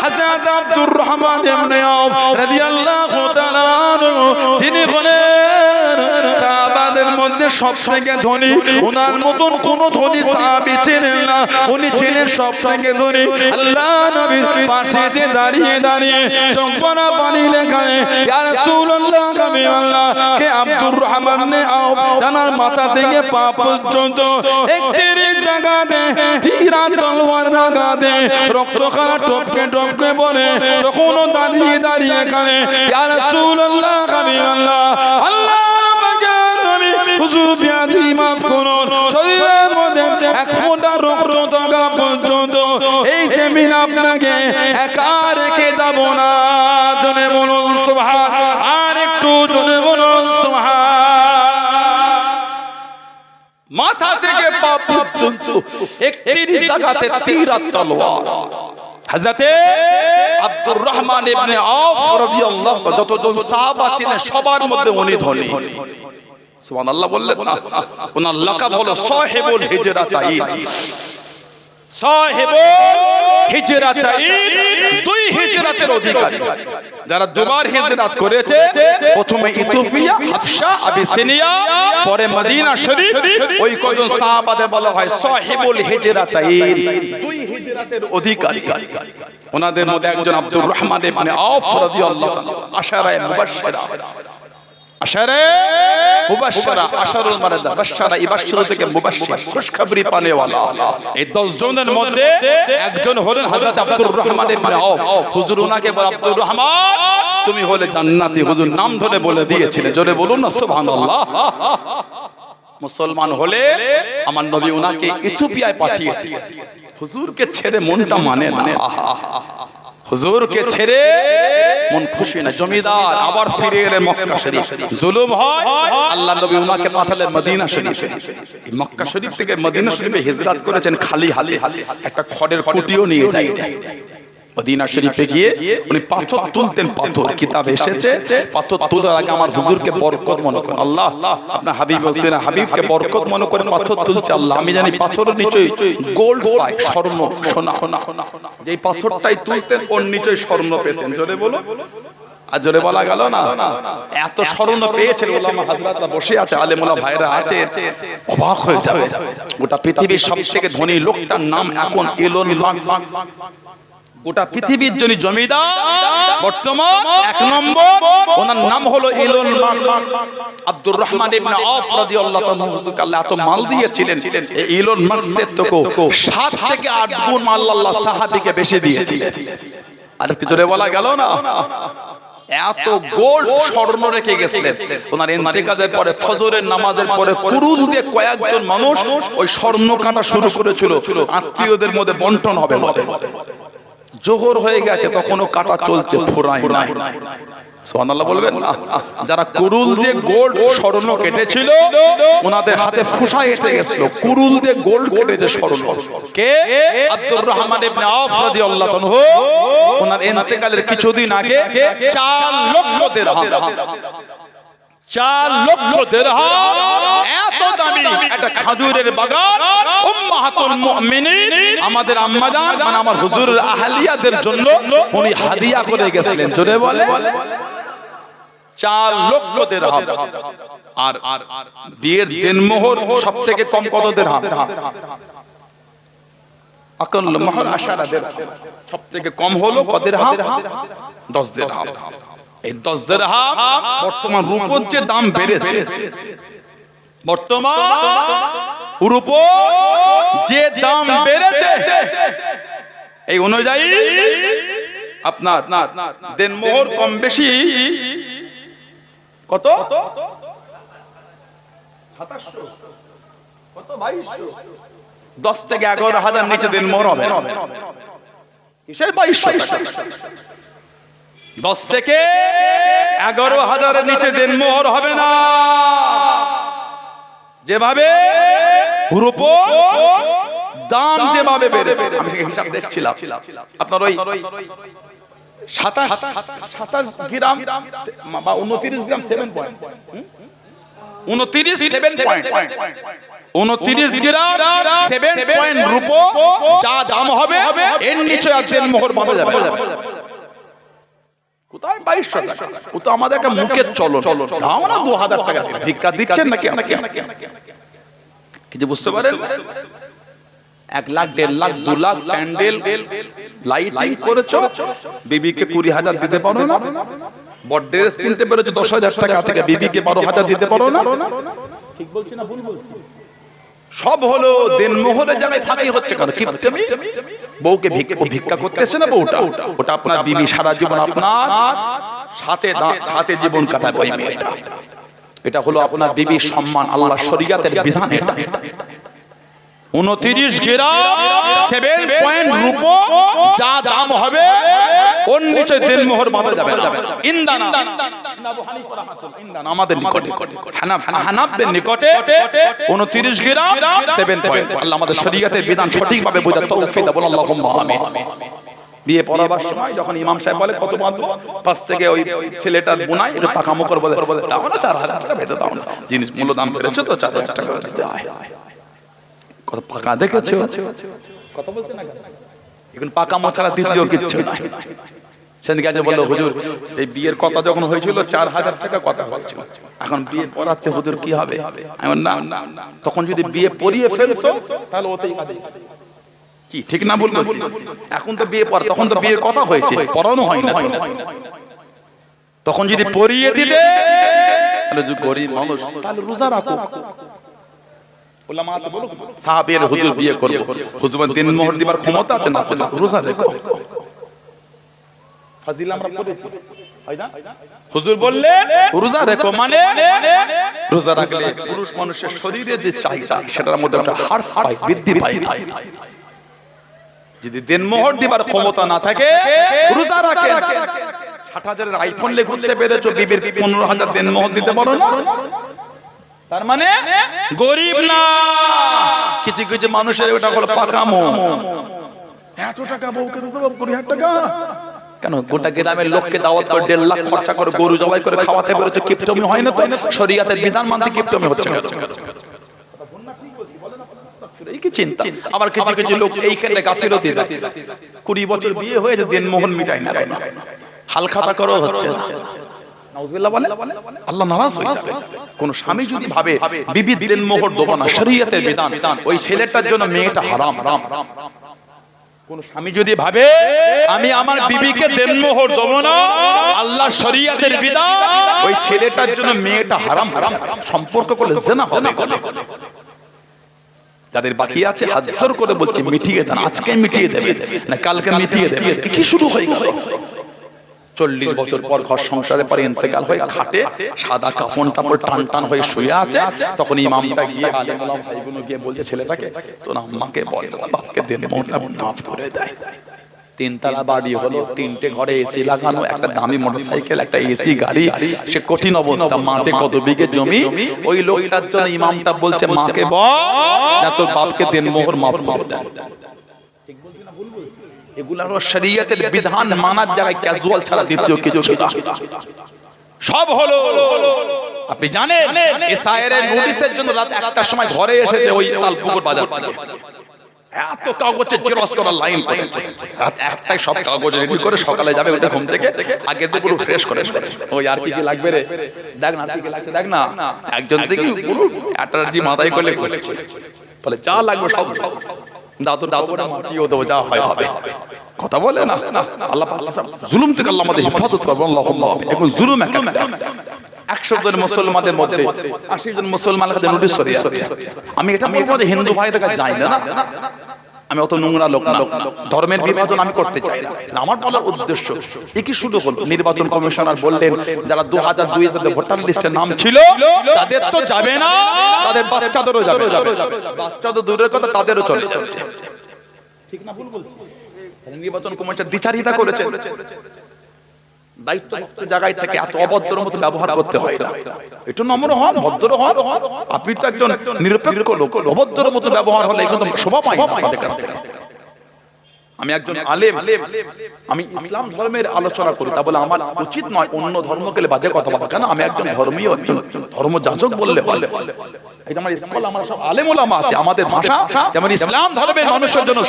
হযরত আব্দুর রহমান ইবনে আওফ রাদিয়াল্লাহু তাআলা আনহু, যিনি হলেন সাহাবাদের মধ্যে সবথেকে ধনী, ওনার মতন কোন ধনী সাহাবী ছিলেন না, উনি ছিলেন সবথেকে ধনী। আল্লাহ নবীর পাশে দাঁড়িয়ে দাঁড়িয়ে চোখে পানি লেখায়, ইয়া রাসূলুল্লাহ আমি আল্লাহ কে আব্দুর রহমান ইবনে আওফ জানার মাথা থেকে পা পর্যন্ত একটি জায়গাতে তীর তলোয়ার লাগাতে রক্তখানা টপকে টপকে বলে, তখনও দাঁড়িয়ে দাঁড়িয়ে কানে, ইয়া রাসূলুল্লাহ আমি আল্লাহ আল্লাহ হুজুর বিয়াদি মাফ করুন, শরীরের মধ্যে এক ফোঁটা রক্ত থাকা পর্যন্ত এই জমিন আপনাকে একা রেখে যাব না। জোরে বলুন সুবহান। আর একটু জোরে বলুন সুবহান। মাথা থেকে পা পর্যন্ত একটি জায়গাতে তীর আর তলোয়ার। হযরতে আব্দুর রহমান ইবনে আওফ রাদিয়াল্লাহু তাআলা যতজন সাহাবা ছিলেন সবার মধ্যে উনি ধনী। সুবহানাল্লাহ বললেন না? ওনার লাকাব হলো সাহেবুল হিজরাতাইন। সাহেবুল হিজরাতাইন, দুই হিজরাতের অধিকারী, যারা দুবার হিজরত করেছে, প্রথমে ইথিওপিয়া, হাবশা, আবিসিনিয়া, পরে মদিনা শরীফ, ওই কয়জন সাহাবাদের বলা হয় সাহেবুল হিজরাতাইন, দুই হিজরাতের অধিকারী। ওনাদের মধ্যে একজন আব্দুর রহমান ইবনে আওফ রাদিয়াল্লাহু তাআলা, আশারায়ে মুবাশশিরা, আশারুল মারাদা, বাশশারা ইবাশশিরু থেকে মুবাশশির, খুশখবরি পানে ওয়ালা। এই 10 জনের মধ্যে একজন হলেন হযরত আব্দুর রহমান ইবনে আওফ। হুজুর ওনাকে বলে, আব্দুর রহমান তুমি হলে জান্নাতি। হুজুর নাম ধরে বলে দিয়েছিলেন। জোরে বলুন না সুবহানাল্লাহ। মুসলমান হলে আমার নবী ওনাকে ইথিওপিয়ায় পাঠিয়ে, হুজুরকে ছেড়ে মনটা মানে না, হুজুরকে ছেড়ে মন খুশি না। জমিদার আবার ফিরে এলেন মক্কা শরীফ, জুলুম হয়, আল্লাহ নবী ওনাকে পাঠালেন মদিনা শরীফে। এই মক্কা শরীফ থেকে মদিনা শরীফে হিজরত করেছেন খালি হাতে, একটা খড়ের খুঁটিও নিয়ে যায়নি। মদিনা শরীফে গিয়ে উনি পাথর তুলতেন। পাথর কিতাবে এসেছে, পাথর তোলার আগে আমার হুজুরকে বরকত মনে করেন। আল্লাহ আপনার হাবিব হোসেন হাবিবকে বরকত মনে করে পাথর তুলছে। আল্লাহ আমি জানি পাথরের নিচে গোল্ড পায়, স্বর্ণ, সোনা। যেই পাথরটাই তুলতেন ওর নিচে স্বর্ণ পেতেন। জোরে বলো। আর জোরে বলা গেল না? এত স্বর্ণ পেয়েছেন, ওলামা হযরতরা বসে আছে, আলেমুলা ভাইরা আছে, অবাক হয়ে যাবে। গোটা পৃথিবীর সবথেকে ধনী লোকটার নাম এখন ইলন মাস্ক। গোটা পৃথিবীর জন্য জমিদার বর্তমান 1 নম্বর, ওনার নাম হলো ইলন মাস্ক। আব্দুর রহমান ইবনে আওফ রাদিয়াল্লাহু তাআলা হুজুরকে আল্লাহ এত মাল দিয়েছিলেন, এই ইলন মাস্কের থেকে 7 থেকে 8 গুণ মাল আল্লাহ সাহাবীকে বেশি দিয়েছিলেন। আর কি জোরে বলা গেল না? এত গোল্ড স্বর্ণ রেখে গেছিলেন। ওনার ইন্তেকালের পরে ফজরের নামাজের পরে কুরুল দিয়ে কয়েকজন মানুষ ওই স্বর্ণ কাটা শুরু করেছিল, আত্মীয়দের মধ্যে বন্টন হবে বলে। জোহর হয়ে গেছে তখনও কাটা চলছে, ফুরায় নাই। সুবহানাল্লাহ বলবেন না? যারা কুরুল দিয়ে গোল্ড স্বর্ণ কেটেছিল ওনাদের হাতে ফুসা এসে গেছিল, কুরুল দিয়ে গোল্ড কেটেছে স্বর্ণ। কে? আব্দুর রহমান ইবনে আওফ রাদিয়াল্লাহু আনহু। ওনার ইন্তেকালের কিছুদিন আগে 4 লক্ষ দিরহাম, 4 লক্ষ দিরহাম এত দামি একটা খেজুরের বাগান উম্মাহাতুল মুমিনিন আমাদের আম্মাজান মানে আমার হুজুরের আহলিয়াদের জন্য উনি হাদিয়া করে গেছিলেন। জোরে বলে 4 লক্ষ দিরহাম। আর বিয়ের দিনমোহর সবথেকে কম কত দিরহাম? আকল মোহর 10 দিরহাম। সবথেকে কম হলো কত দিরহাম? 10 দিরহাম। এই 10 দিরহাম বর্তমান রূপোর যে দাম বেড়েছে, বর্তমান রূপোর যে দাম বেড়েছে এই অনুযায়ী আপনার দিনমোহর কম বেশি কত? 2700 কত 2200 10 থেকে 11,000 নিচে দিনমোহর হবে না। কিসের 2200? 10 থেকে 11,000 এর নিচে দিনমোহর হবে না। যেভাবে রূপোর দাম যেভাবে বেড়েছে আমি হিসাব দেখছিলাম, আপনার ওই 27 গ্রাম বা 29 গ্রাম 7 পয়েন্ট 29 গ্রাম 7 পয়েন্ট রূপো যা দাম হবে এর নিচে আর দিনমোহর বাঁধা যাবে। কোথায় 2200 টাকা? ও তো আমাদের একটা মুখের চলন। দাও না 2000 টাকা ভিক্ষা দিচ্ছেন নাকি? কিছু বুঝতে পারেন? 1 লাখ 1.5 লাখ 2 লাখ প্যান্ডেল লাইটিং করেছো, বিবিকে 20,000 দিতে পারো না? বড় ড্রেস কিনতে পেরেছো 10,000 টাকা থেকে, বিবিকে 12,000 দিতে পারো না? ঠিক বলছি না ভুল বলছি? সব হলো দিনমোহরের জায়গায় থাকাই হচ্ছে কেন? কিপ্টেমি। বউকে ভিক্ষা করতেছে না বউটা, ওটা আপনার বিবি সারা জীবন আপনার সাথে জীবন কাটাবে ওই মেয়েটা। এটা হলো আপনার বিবির সম্মান, আল্লাহ শরীয়তের বিধান। এটা 29 গ্রাম 7 পয়েন্ট রূপো যা দাম হবে ওর নিচে দিনমোহর বাঁধা যাবে না। ইন্দানা আবু হানিফা রাহমাতুল্লাহ ইন্দানা আমাদের নিকটে, হানাফদের নিকটে 29 গ্রাম 7 পয়েন্ট। আল্লাহ আমাদের শরীয়তের বিধান সঠিকভাবে বোঝার তৌফিক দাও, বলো আল্লাহুম্মা আমিন। বিয়ে পড়াবার সময় যখন ইমাম সাহেব বলে কত বাঁধবো, পাশ থেকে ওই ছেলেটার বোনাই একটু পাকামো করে বলে দাও না 4,000 টাকা বেঁধে দাও না, জিনিস মূল্য দাম বেড়েছে তো 4,000 টাকা দিতে হয়। কত পাকা দেখেছো? কথা বলছে না এখন পাকামো ছাড়া দ্বিতীয় কিছু না। সেদিকে আজ বললো হুজুর এই বিয়ের কথা যখন হয়েছিল 4,000 টাকা কথা হয়েছিল, এখন বিয়ে পড়াতে হুজুর কি হবে? এমন না, তখন যদি বিয়ে পড়িয়ে ফেলতো তাহলে ওতেই কাঁদে। কি ঠিক না ভুল বলছি? এখন তো বিয়ে পড়া, তখন তো বিয়ের কথা হয়েছে, পড়ানো হয় না। তখন যদি পড়িয়ে দিলে তাহলে গরিব মানুষ তাহলে রোজা রাখো। ওলামা আছে বলো সাহাবীর হুজুর বিয়ে করব, হুজুর দিনমোহর দিবার ক্ষমতা আছে না? রোজা রেখো। ফাজিল আমরা পড়েছি হয় না? হুজুর বললেন রোজা রেখো, মানে রোজা রাখলে পুরুষ মানুষের শরীরে যে চাহিদা সেটার মধ্যে একটা হার্স পায়, বৃদ্ধি পায়। যদি দিনমোহর দিবার ক্ষমতা না থাকে রোজা রাখে। 60,000 এর আইফোন লে ঘুরতে পেরেছো, বিবির 15,000 দিনমোহর দিতে পারো না? তার মানে গরিব না। কিছু কিছু মানুষের ওটা হলো পাকামো। এত টাকা বউকে দিতে হবে 20,000 টাকা কেন? গোটা গ্রামের লোককে দাওয়াত করে 1.5 লাখ খরচা করে গরু জবাই করে খাওয়াতে পেরেছো, কিপ্টমি হয় না তো? শরীয়তের বিধান মানতে কিপ্টমি হচ্ছে কেন? এই কি চিন্তা? আবার কিছু কিছু লোক এইখানে গাফিলতি দেয়, 20 বছর বিয়ে হয়েছে দিনমোহর মিটাই না, হালখাতা করো হচ্ছে। নাউজুবিল্লাহ বলে আল্লাহ নারাজ হয়ে যাবে। কোন স্বামী যদি ভাবে বিবি দিনমোহর দেব না, শরীয়তের বিধান, ওই ছেলেটার জন্য মেয়েটা হারাম। কোন স্বামী যদি ভাবে আমি আমার বিবিকে দিনমোহর দেব না, আল্লাহ শরীয়তের বিধান, ওই ছেলেটার জন্য মেয়েটা হারাম। সম্পর্ক করলে জিনা হবে। যাদের বাকি আছে হাত জোর করে বলছি মিটিয়ে দেন, আজকে মিটিয়ে দেবে না কালকে মিটিয়ে দেবে। কি শুরু হয়ে গেল? 40 বছর পর ঘর সংসারে পরে ইন্তেকাল হয়ে খাটে সাদা কাফন টাপড় টান টান হয়ে শুয়ে আছে, তখন ইমামটা গিয়ে আলেম ওলামা ভাইগুলো গিয়ে বলছে ছেলেটাকে তোর আম্মাকে বল বাপকে দিনমোহরটা মাফ করে দেয়। 3 তলা বাড়ি হলো, 3টে ঘরে এসি লাগানো, একটা দামি মোটরসাইকেল, একটা এসি গাড়ি, সে কঠিন অবস্থা, মাঠে কত বিঘে জমি। ওই লোকটার জন্য ইমামটা বলছে মাকে বল না তোর বাপকে দিনমোহর মাফ করে দেয়। ঠিক বলছি না ভুল বলছি? এগুলো হলো শরীয়তের বিধান মানার জায়গায় ক্যাজুয়াল ছাড়া দ্বিতীয় কিছু না। সব হলো। আপনি জানেন এসআইআর এর নোটিশের জন্য রাত 1টার সময় ঘরে এসেছে ওই তালপুকুর বাজার থেকে, এত কাগজের জেরক্স করার লাইন পড়েছে। রাত 1টায় সব কাগজ রেডি করে সকালে যাবে ওটা ঘুম থেকে আগে তো পুরো ফ্রেশ করে ফেলেছে। ওই আর কি কি লাগবে রে, দেখ না কি কি লাগবে দেখ না, একজন থেকে পুরো অ্যাটার্জি মাথায় করে বলে যা লাগবে সব দাদু দাদু করে মাটিও দেবো, যা হয় হবে। কথা বলে না আল্লাহ জুলুম থেকে আল্লাহ আমাদের হেফাজত করবে। আল্লাহুম্মা আমিন। এখন জুলুম একটা 100 জন মুসলমানদের মধ্যে 80 জন মুসলমানের কাছে নোটিশ সরিয়ে আছে। আমি এটা বলবো যে হিন্দু ভাইদের কাছে যাই না, আমি অত নোংরা লোক না, ধর্মের বিভাজন আমি করতে চাই না। আমার বলার উদ্দেশ্য কি শুধু হলো নির্বাচন কমিশনার বললেন যারা 2002 ভোটার লিস্টে নাম ছিল তাদের তো যাবে না, তাদের বাচ্চাদেরও যাবে। বাচ্চা তো দূরের কথা, তাদেরও চলে যাচ্ছে। ঠিক না ভুল বলছি? নির্বাচন কমিশন দ্বিচারিতা করেছে। দায়িত্বপ্রাপ্ত জায়গায় থেকে এত অভদ্র মতো ব্যবহার করতে হয় না, একটু নম্র হন, ভদ্র হন। আপনি তো একজন নিরপেক্ষ লোক, অভদ্র মতো ব্যবহার হলে এগুলো শোভা পায় না আমাদের কাছ থেকে। আমি একজন আলেম, আমি ইসলাম ধর্মের আলোচনা করি, তা বলে আমার উচিত নয় অন্য ধর্মকে বাজে কথা বলা। কেন? আমি একজন ধর্মীয়, একজন ধর্মযাজক বললে হয়। এটা আমার স্কুল, আমার সব আলেম ওলামা আছে। আমাদের ভাষা যেমন ইসলাম ধর্মের মানুষের জন্য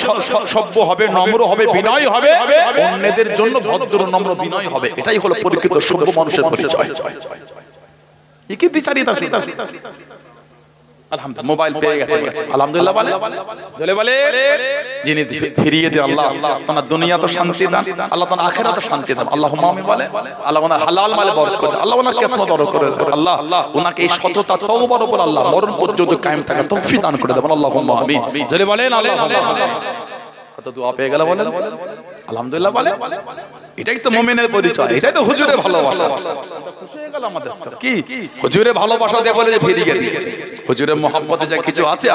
সভ্য হবে, নম্র হবে, বিনয় হবে, অন্যদের জন্য ভদ্র নম্র বিনয় হবে। এটাই হলো পরিচিত সভ্য মানুষের পরিচয়। কি দ্বিচারিতা? আলহামদুলিল্লাহ মোবাইল পেয়ে গেছে, আলহামদুলিল্লাহ বলে যিনি ফিরিয়ে দেন আল্লাহ তাআলা দুনিয়া তো শান্তি দান, আল্লাহ তাআলা আখিরাতে শান্তি দান। আল্লাহুম্মা আমিন বলে আল্লাহ ওনার হালাল মালে বরকত দেন, আল্লাহ ওনার কিসমত বড় করে দেন, আল্লাহ ওনাকে এই সততা তওবার উপর আল্লাহ মরণ পর্যন্ত কায়েম থাকা তৌফিক দান করে দেন। আল্লাহুম্মা আমিন। জোরে বলেন আল্লাহুম্মা। কত দোয়া পেয়ে গেল বলেন আলহামদুলিল্লাহ বলে। এটাই তো মুমিনের পরিচয়, এটাই তো হুজুরের ভালোবাসা। খুশি হয়ে গেল আমাদের কি হুজুরের ভালোবাসা দিয়ে বলে যে ফিরিয়ে দিয়েছে। হুজুরের মহব্বতে যা কিছু আছে,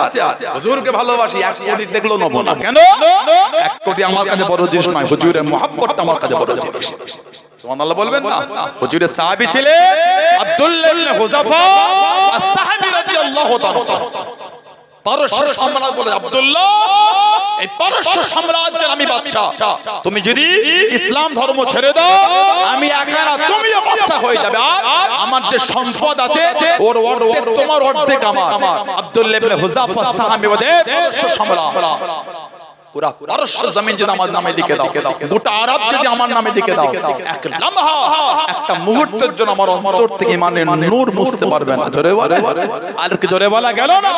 হুজুরকে ভালোবাসি, 1 কোটি দেখলো নেব না। কেন? 1 কোটি আমার কাছে বড় জিনিস নয়, হুজুরের মহব্বতটা আমার কাছে বড় জিনিস। সুবহানাল্লাহ বলবেন না? হুজুরের সাহাবী ছিলেন আব্দুল্লাহ ইবনে হুযাফা as-সাহাবী রাদিয়াল্লাহু তাআলা। পারস্য সম্রাট বলে আব্দুল্লাহ, এই পারস্য সাম্রাজ্যের আমি বাদশা, তুমি যদি ইসলাম ধর্ম ছেড়ে দাও আমি একা না তুমিও বাদশা হয়ে যাবে, আর আমার যে সম্পদ আছে ওর অর্ধেক তোমার অর্ধেক আমার। আব্দুল্লাহ ইবনে হুযাফা সাহাবী বলে পারস্য সম্রাট, পুরা পারস্য জমিন যদি আমার নামে লিখে দাও, গোটা আরব যদি আমার নামে লিখে দাও, এক লম্হা একটা মুহূর্তের জন্য আমার অন্তর থেকে ইমানের নূর মুছতে পারবে না। জোরে বলে আর কি জোরে বলা গেল না?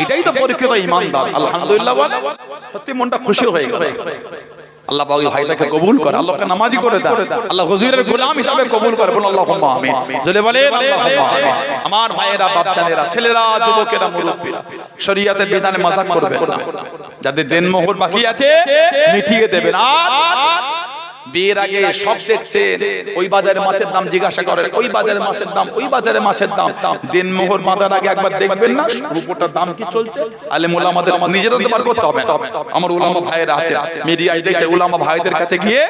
এটাই তো পরিচিত ঈমানদার। আলহামদুলিল্লাহ বলে সত্যি মনটা খুশি হয়ে গেল। আল্লাহ পাক ভাইটাকে কবুল করে, আল্লাহকে নামাজি করে দেন, আল্লাহ হুজুরের গোলাম হিসাবে কবুল করে। বলুন আল্লাহুম্মা আমিন। জোরে বলেন আল্লাহুম্মা আমিন। আমার ভাইয়েরা, বাপজানেরা, ছেলেরা, যুবকেরা, মুরব্বিরা, শরীয়তের বিধানে মাযাক করবেন না। যাদের দেনমোহর বাকি আছে মিটিয়ে দেবেন। আর বিয়ের আগে সব দেখছেন, ওই বাজারে মাছের দাম জিজ্ঞাসা করেন, ওই বাজারে মাছের দাম, ওই বাজারে মাছের দাম। দেনমোহর বাঁধার আগে একবার দেখবেন না রূপটার দাম কি চলছে? আলেম ওলামাদের নিজেদের তো বার করতে হবে। আমার ওলামা ভাইয়েরা আছে, মিডিয়ায় দেখে ওলামা ভাইদের কাছে গিয়ে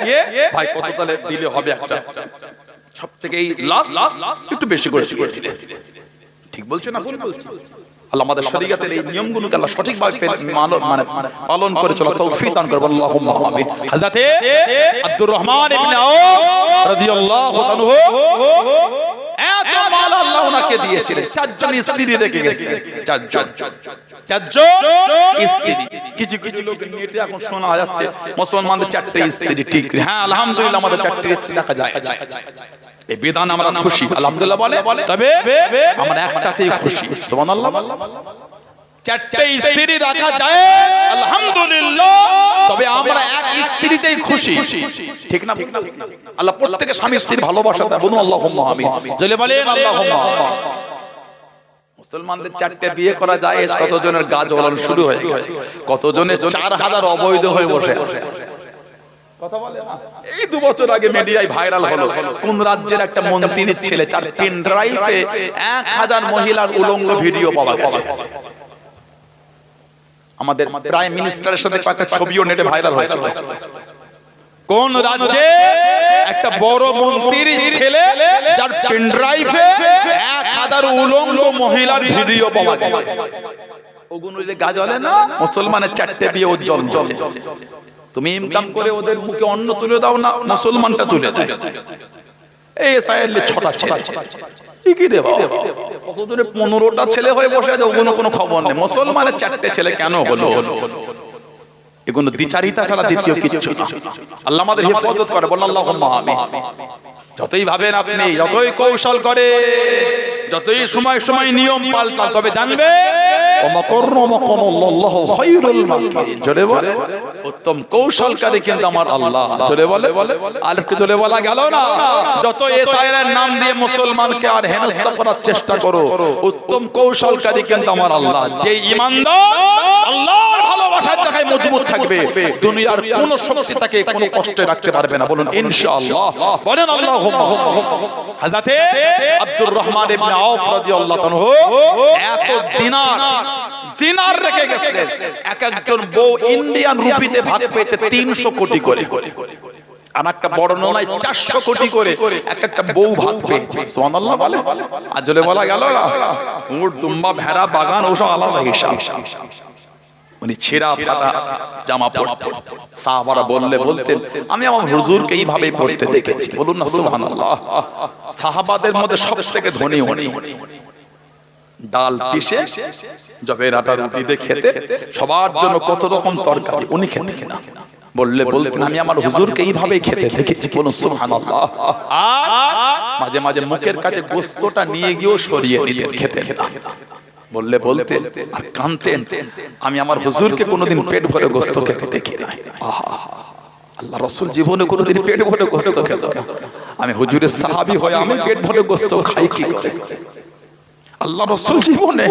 ভাই কত তাহলে দিলে হবে একটা, সব থেকে এই লাস্ট একটু বেশি করে দিলে। ঠিক বলছে না ভুল বলছে? আল্লাহ আমাদের শরীয়তের এই নিয়মগুলোকে আল্লাহ সঠিকভাবে পালন করে চলা তৌফিক দান করুন। আল্লাহুম্মা আমিন। হযরতে আব্দুর রহমান ইবনে আউফ রাদিয়াল্লাহু আনহু এত মাল আল্লাহ ওনাকে দিয়েছিলেন, 4 জন স্ত্রী রেখে গেছিলেন। 4 জন স্ত্রী। কিছু কিছু লোক নেটে এখন শোনা যাচ্ছে মুসলমানদের 4টে স্ত্রী। ঠিক, হ্যাঁ আলহামদুলিল্লাহ আমাদের 4টে স্ত্রী রাখা যায়। এই বিধান আমরা খুশি আলহামদুলিল্লাহ বলে, তবে আমরা একটাতেই খুশি। সুবহানাল্লাহ। 4টে স্ত্রী রাখা যায় আলহামদুলিল্লাহ, তবে আমরা এক স্ত্রীতেই খুশি। ঠিক না? আল্লাহ প্রত্যেককে স্বামী স্ত্রীর ভালোবাসা দেয়। বলুন আল্লাহুম্মা আমিন। জলে বলেন আল্লাহুম্মা আমিন। মুসলমানদের 4টে বিয়ে করা যায়, কতজনের গা জ্বলানো শুরু হয়ে গেছে, কতজনের 4000 অবৈধ হয়ে বসে আছে। কথা বলে না? এই 2 বছর আগে মিডিয়ায় ভাইরাল হলো কোন রাজ্যের একটা মন্ত্রীর ছেলে 4 পেন ড্রাইভে 1000 মহিলার উলঙ্গ ভিডিও পাওয়া গেছে। আমাদের প্রাইম মিনিস্টারের সাথে একটা ছবিও নেটে ভাইরাল হয়েছিল। কোন রাজ্যে একটা বড় মন্ত্রীর ছেলে যার পেন ড্রাইভে 1000 উলঙ্গ মহিলার ভিডিও পাওয়া গেছে। ওগুলোতে গা জ্বলে না? মুসলমানের 4টে বিয়ে উজ্জ্বল জ্বলে। তুমি ইনকাম করে ওদের মুখে অন্ন তুলে দাও না, মুসলমানটা তুলে দেয়। এই সাইডে 6টা ছেলে কি রে বাবা কতদিনে 15টা ছেলে হয়ে বসে আছে ওগুলো কোনো খবর নেই মুসলমানের 4টে ছেলে কেন হলো এগুলো দ্বিচারিতা ছাড়া দ্বিতীয় কিছু না আল্লাহ আমাদের হেফাজত করে বলেন আল্লাহুম্মা আমিন যতই ভাবেন আপনি যতই কৌশল করে যতই সময় সময় নিয়ম পাল্টান তবে জানবে ওমাকরুমাকাল্লাহু খায়রুল মাকিরিন জোরে বলে উত্তম কৌশলকারী কিন্তু আমার আল্লাহ জোরে বলে আর কি জোরে বলা গেল না যত এসআইয়ের নাম দিয়ে মুসলমানকে আর হেনস্থা করার চেষ্টা করো উত্তম কৌশলকারী কিন্তু আমার আল্লাহ যে ঈমানদার আল্লাহর ভালোবাসার জায়গায় মজবুত থাকবে দুনিয়ার কোন শক্তি তাকে কোনো কষ্টে রাখতে পারবে না বলুন ইনশাআল্লাহ বলেন আল্লাহুম্মা হযরতে আব্দুর রহমান ইবনে আওফ রাদিয়াল্লাহু আনহু এত দিনার রেখে গেছিলেন এক একজন বউ ইন্ডিয়ান রুপিতে ভাগ পেতে 300 কোটি করে আর একটা বর্ণনায় 400 কোটি করে এক একটা বউ ভাগ পেয়েছে সুবহানাল্লাহ বলে আজলে বলা গেল না উট দুম্বা ভেড়া বাগান ওসব আলাদা হিসাব উনি ছেঁড়া ফাটা জামা পরতেন সাহাবারা বলতেন আমি আমার হুজুরকে এইভাবে পড়তে দেখেছি বলুন না সুবহানাল্লাহ সাহাবাদের মধ্যে সবথেকে ধনী উনি ডাল পিষে জবের আটা রুটিতে খেতে সবার জন্য কত রকম তরকারি উনি খেতেন না বলতেন আমি আমার হুজুরকে এইভাবে খেতে দেখেছি বলুন সুবহানাল্লাহ আর মাঝে মাঝে মুখের কাছে গোশতটা নিয়ে গিয়েও সরিয়ে নিতেন খেতেন না বলতেন আর কাঁদতেন আমি আমার হুজুরকে কোনোদিন পেট ভরে গোশত খেতে দেখি না আল্লাহ রাসূল জীবনে কোনোদিন পেট ভরে গোশত খেত না আমি হুজুরের সাহাবী হয়ে আমি পেট ভরে গোশত খাই কি করে আল্লাহ রাসূল জীবনে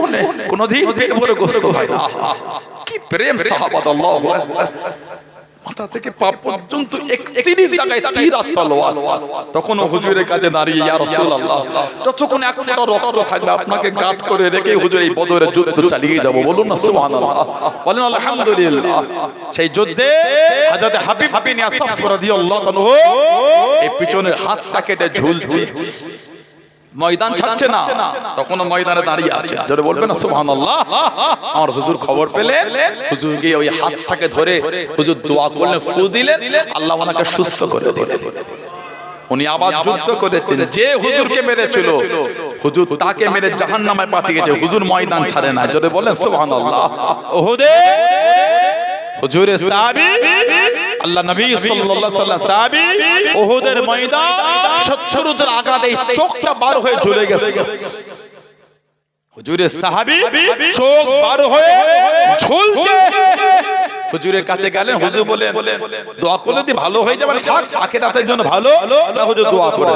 কোনোদিন পেট ভরে গোশত খায় না কি প্রেম সাহাবাত আল্লাহু আকবার মাথা থেকে পা পর্যন্ত 31 জায়গায় তীর আর তলোয়ার তখন হুজুরের কাছে দাঁড়িয়ে ইয়া রাসূলুল্লাহ যতক্ষণ এক ফোঁটা রক্ত থাকবে আপনাকে গাঁট করে রেখে হুজুর এই বদরের যুদ্ধ চালিয়ে যাব বলুন না সুবহানাল্লাহ বলেন আলহামদুলিল্লাহ সেই যুদ্ধে হযরত হাবিব বিন আসাফ রাদিয়াল্লাহু আনহু এই পিছনের হাতটা কেটে ঝুলছে ময়দান ছাড়ছে না তখন ময়দানে দাঁড়িয়ে আছে জোরে বলবেন না সুবহানাল্লাহ আমার হুজুর খবর পেলেন হুজুর গিয়ে ওই হাতটাকে ধরে হুজুর দোয়া করলেন ফু দিলেন আল্লাহ ওনাকে সুস্থ করে দিলেন উনি আবার যুদ্ধ করেছেন যে হুজুরকে মেরেছিল হুজুর তাকে মেরে জাহান্নামে পাঠিয়েছে হুজুর ময়দান ছাড়ে না জোরে বলেন সুবহানাল্লাহ উহুদে হুজুরের সাহাবী আল্লাহ নবী সাল্লাল্লাহু আলাইহি ওয়াসাল্লাম সাহাবী উহুদের ময়দান শত্রুদের আঘাতে চোখটা বার হয়ে ঝুলে গেছে হুজুরের সাহাবী চোখ বার হয়ে ঝুলছে হুজুরের কাছে গেলেন হুজুর বলেন দোয়া করলে যদি ভালো হয়ে যাবে থাক আখিরাতের জন্য ভালো না হুজুর দোয়া করে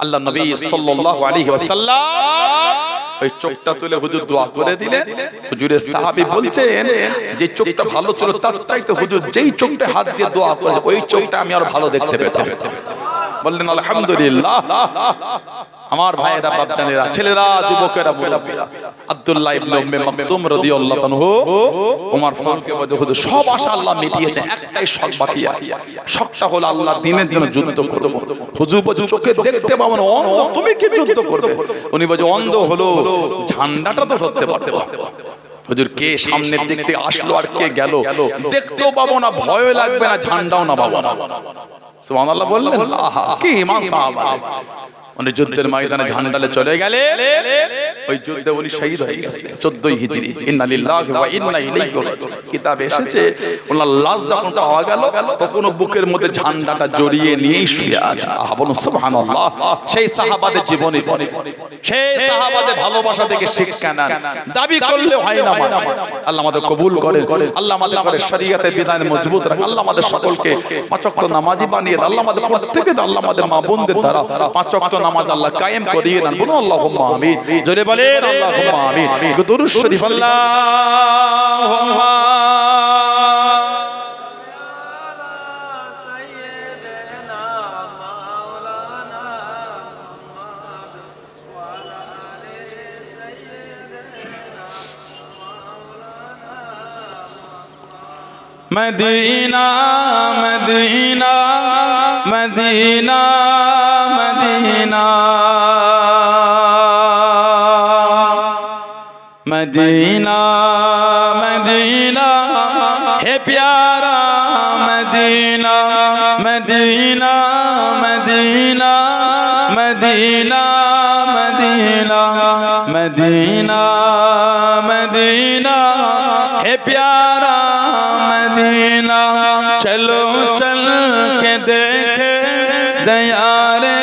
আল্লাহ নবী সাল্লাল্লাহু আলাইহি ওয়াসাল্লাম ওই চোখটা তুলে হুজুর দোয়া করে দিলেন হুজুরের সাহাবী বলছেন যে চোখটা ভালো ছিল তার চাইতে হুজুর যেই চোখটা হাত দিয়ে দোয়া করে ওই চোখটা আমি আরো ভালো দেখতে পেতাম বললেন আলহামদুলিল্লাহ আমার ভাইয়েরা বাপজানেরা ছেলেরা যুবকেরা মুরব্বিরা আব্দুল্লাহ ইবনে উম্মে মাকতুম রাদিয়াল্লাহু আনহু ওমর ফারুককে বলে হুজুর সব আশা আল্লাহ মিটিয়েছে একটাই শখ বাকি আছে শখটা হলো আল্লাহ দ্বীনের জন্য যুদ্ধ করব হুজুর বলে চোখে দেখতে পাবো না অন্ধ তুমি কি যুদ্ধ করবে উনি বলে অন্ধ হলো ঝান্ডাটা তো ধরতে পারতে হুজুর কে সামনের দিক থেকে আসলো আর কে গেল দেখতেও পাবো না ভয় লাগবে না ঝান্ডাও না পাবো না সুবহানাল্লাহ বললেন আহা কি ঈমান সাহাবা উনি যুদ্ধের ময়দানে ঝান্ডালে চলে গেলে ওই যুদ্ধে উনি শহীদ হয়ে গেছেন 14 হিজরি ইন্না লিল্লাহি ওয়া ইন্না ইলাইহি রাজিউন কিতাবে এসেছে ওনার লাশ যখন পাওয়া গেল তখন বুকের মধ্যে ঝান্ডাটা জড়িয়ে নিয়েই শুয়ে আছে বলুন সুবহানাল্লাহ সেই সাহাবাদের জীবনী পড়ে সেই সাহাবাদের ভালোবাসা থেকে শিক্ষা নেন দাবি করলে হয় না আল্লাহ আমাদের কবুল করেন আল্লাহ আমাদের শরীয়তের বিধান মজবুত রাখেন আল্লাহ আমাদের সকলকে পাঁচ ওয়াক্ত নামাজি বানিয়ে দেন আল্লাহ আমাদের প্রত্যেককে আল্লাহ আমাদের মা বোনদের দ্বারা পাঁচ ওয়াক্ত নামাজ আল্লাহ কায়েম করিয়ে দেন বলুন আল্লাহুম্মা আমিন জোরে বলেন আল্লাহুম্মা আমিন দুরূদ শরীফ আল্লাহুম্মা Medina Medina Medina Medina Medina Medina হে প্যারা Medina Medina Medina Medina Medina Medina Medina है प्यारा मदीना चलो चल के देखे दयारे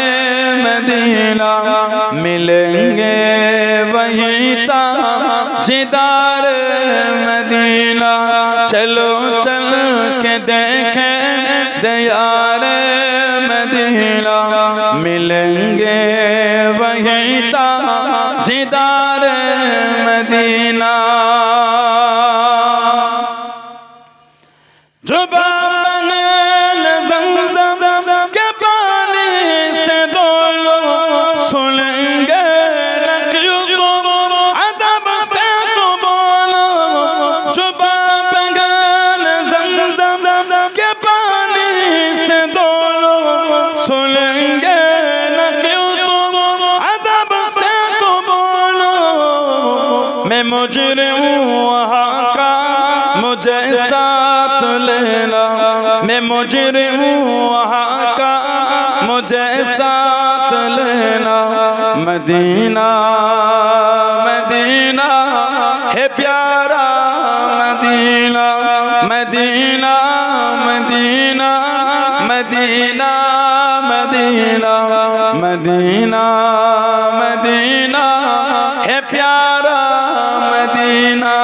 मदीना मिलेंगे वहीं ताजदार मदीना चलो चल के देखे दयारे मदीना मिलेंगे वहीं ताजदार मदीना जो बाबल ज़मज़म के पानी से दो सुनेंगे नकियों को अदब से तो बोलो जो बाबल ज़मज़म के पानी से दो सुनेंगे नकियों को अदब से तो बोलो मैं मुजरिम हूँ वहाँ का मुझे साथ लेना मैं मुजरिम हूँ वहाँ का मुझे साथ लेना मदीना मदीना है प्यारा Medina Medina Medina Medina Medina Medina Medina है प्यारा मदीना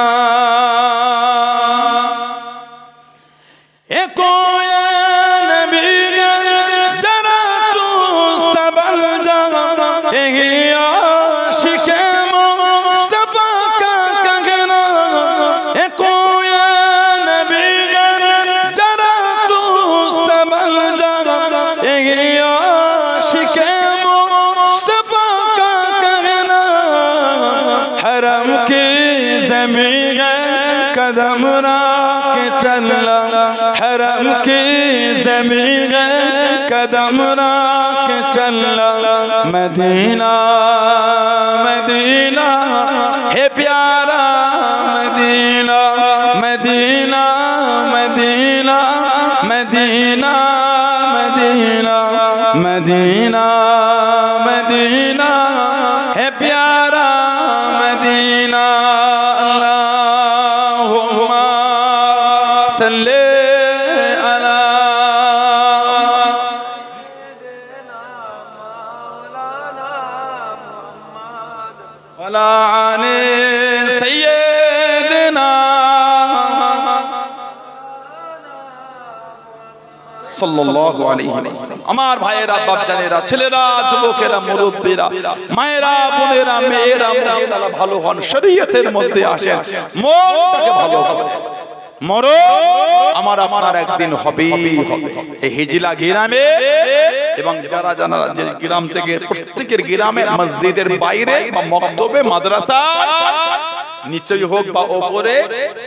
हरम की ज़मीन कदम के चलना हरम की ज़मीन कदम के चलना मदीना मदीना है प्यारा Medina Medina Medina Medina Medina Medina Medina है प्यारा मदीना अल्लाहुम्मा सल्ले अला वला आले सय्यदना সাল্লাল্লাহু আলাইহি ওয়াসাল্লাম আমার ভাইয়েরা বাপজানেরা ছেলেরা যুবকেরা মুরব্বিরা মায়েরা বোনেরা মেয়েরা মুরব্বিরা ভালো হন শরীয়তের মধ্যে আসেন মনটাকে ভালো করেন মরো আমার আপনার একদিন হবেই হবে এই হিজলা গ্রামে এবং যারা জানা যে গ্রাম থেকে প্রত্যেকের গ্রামে মসজিদের বাইরে বা মক্তবে মাদ্রাসা নিচেই হোক বা উপরে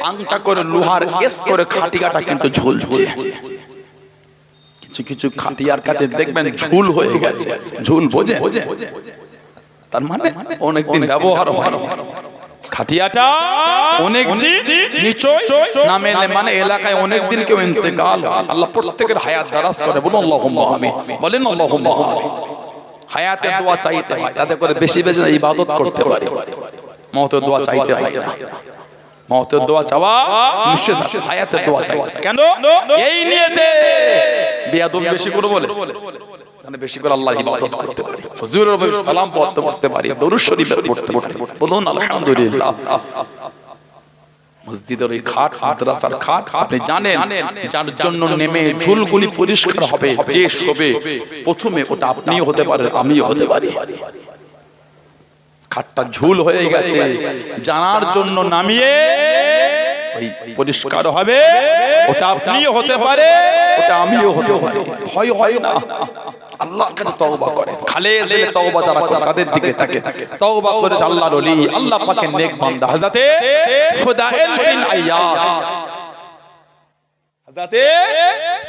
আংটা করে লোহার এস করে খাটিয়াটা কিন্তু ঝুলছে কিছু কিছু খাটিয়ার কাছে দেখবেন ঝুল হয়ে গেছে ঝুল বোঝে তার মানে অনেকদিন ব্যবহার হয় খাটিয়াটা অনেকদিন নিচে নামে মানে এলাকায় অনেকদিন কেউ ইন্তেকাল আল্লাহ প্রত্যেকের হায়াত দারাজ করে বলুন আল্লাহুম্মা আমিন বলেন আল্লাহুম্মা আমিন হায়াতের দোয়া চাইতে হয় যাতে করে বেশি বেশি ইবাদত করতে পারি মওতের দোয়া চাইতে হয় না মওতের দোয়া চাওয়া নিষেধ আছে হায়াতের দোয়া চাই কেন এই নিয়তে বিয়াদব বেশি করে বলে মানে বেশি করে আল্লাহর ইবাদত করতে পারি হুজুরের উপর সালাম পড়তে পারি দরুদ শরীফ পড়তে পারি বলুন আলহামদুলিল্লাহ মসজিদের এই খাট মাদ্রাসার খাট আপনি জানেন যার জন্য নেমে ঝুলগুলি পরিষ্কার হবে যে শোবে প্রথমে ওটা আপনিও হতে পারেন আমিও হতে পারি খাটটা ঝুল হয়ে গেছে জানার জন্য নামিয়ে ওই পরিষ্কার হবে ওটা আপনিও হতে পারে ওটা আমিও হতে পারি ভয় হয় না আল্লাহর কাছে তওবা করে খালেস দিলে তওবা যারা করে তাদের দিকে তাকে তওবা করে আল্লাহর ওলি আল্লাহ পাকের নেক বান্দা হযরতে ফুদাইল বিন আইয়াস হযরতে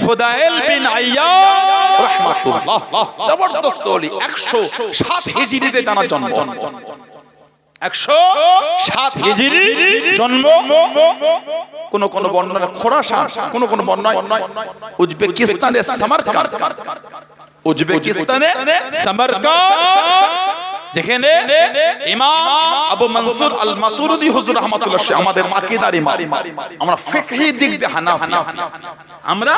ফুদাইল বিন আইয়াস রাহমাতুল্লাহ জবরদস্ত ওলি 107 হিজরিতে জানা জন্ম 107 হিজরি জন্ম কোন কোন বর্ণনা খোরাসান কোন কোন বর্ণনা উজবেকিস্তানের সামারকান্দ উজবেকিস্তানে সামারকান্দ, যেখানে ইমাম আবু মনসুর আল মাতুরিদি হুজুর রাহমাতুল্লাহ আমাদের আকীদার ইমাম। আমরা ফিকহি দিক দিয়ে হানাফি, আমরা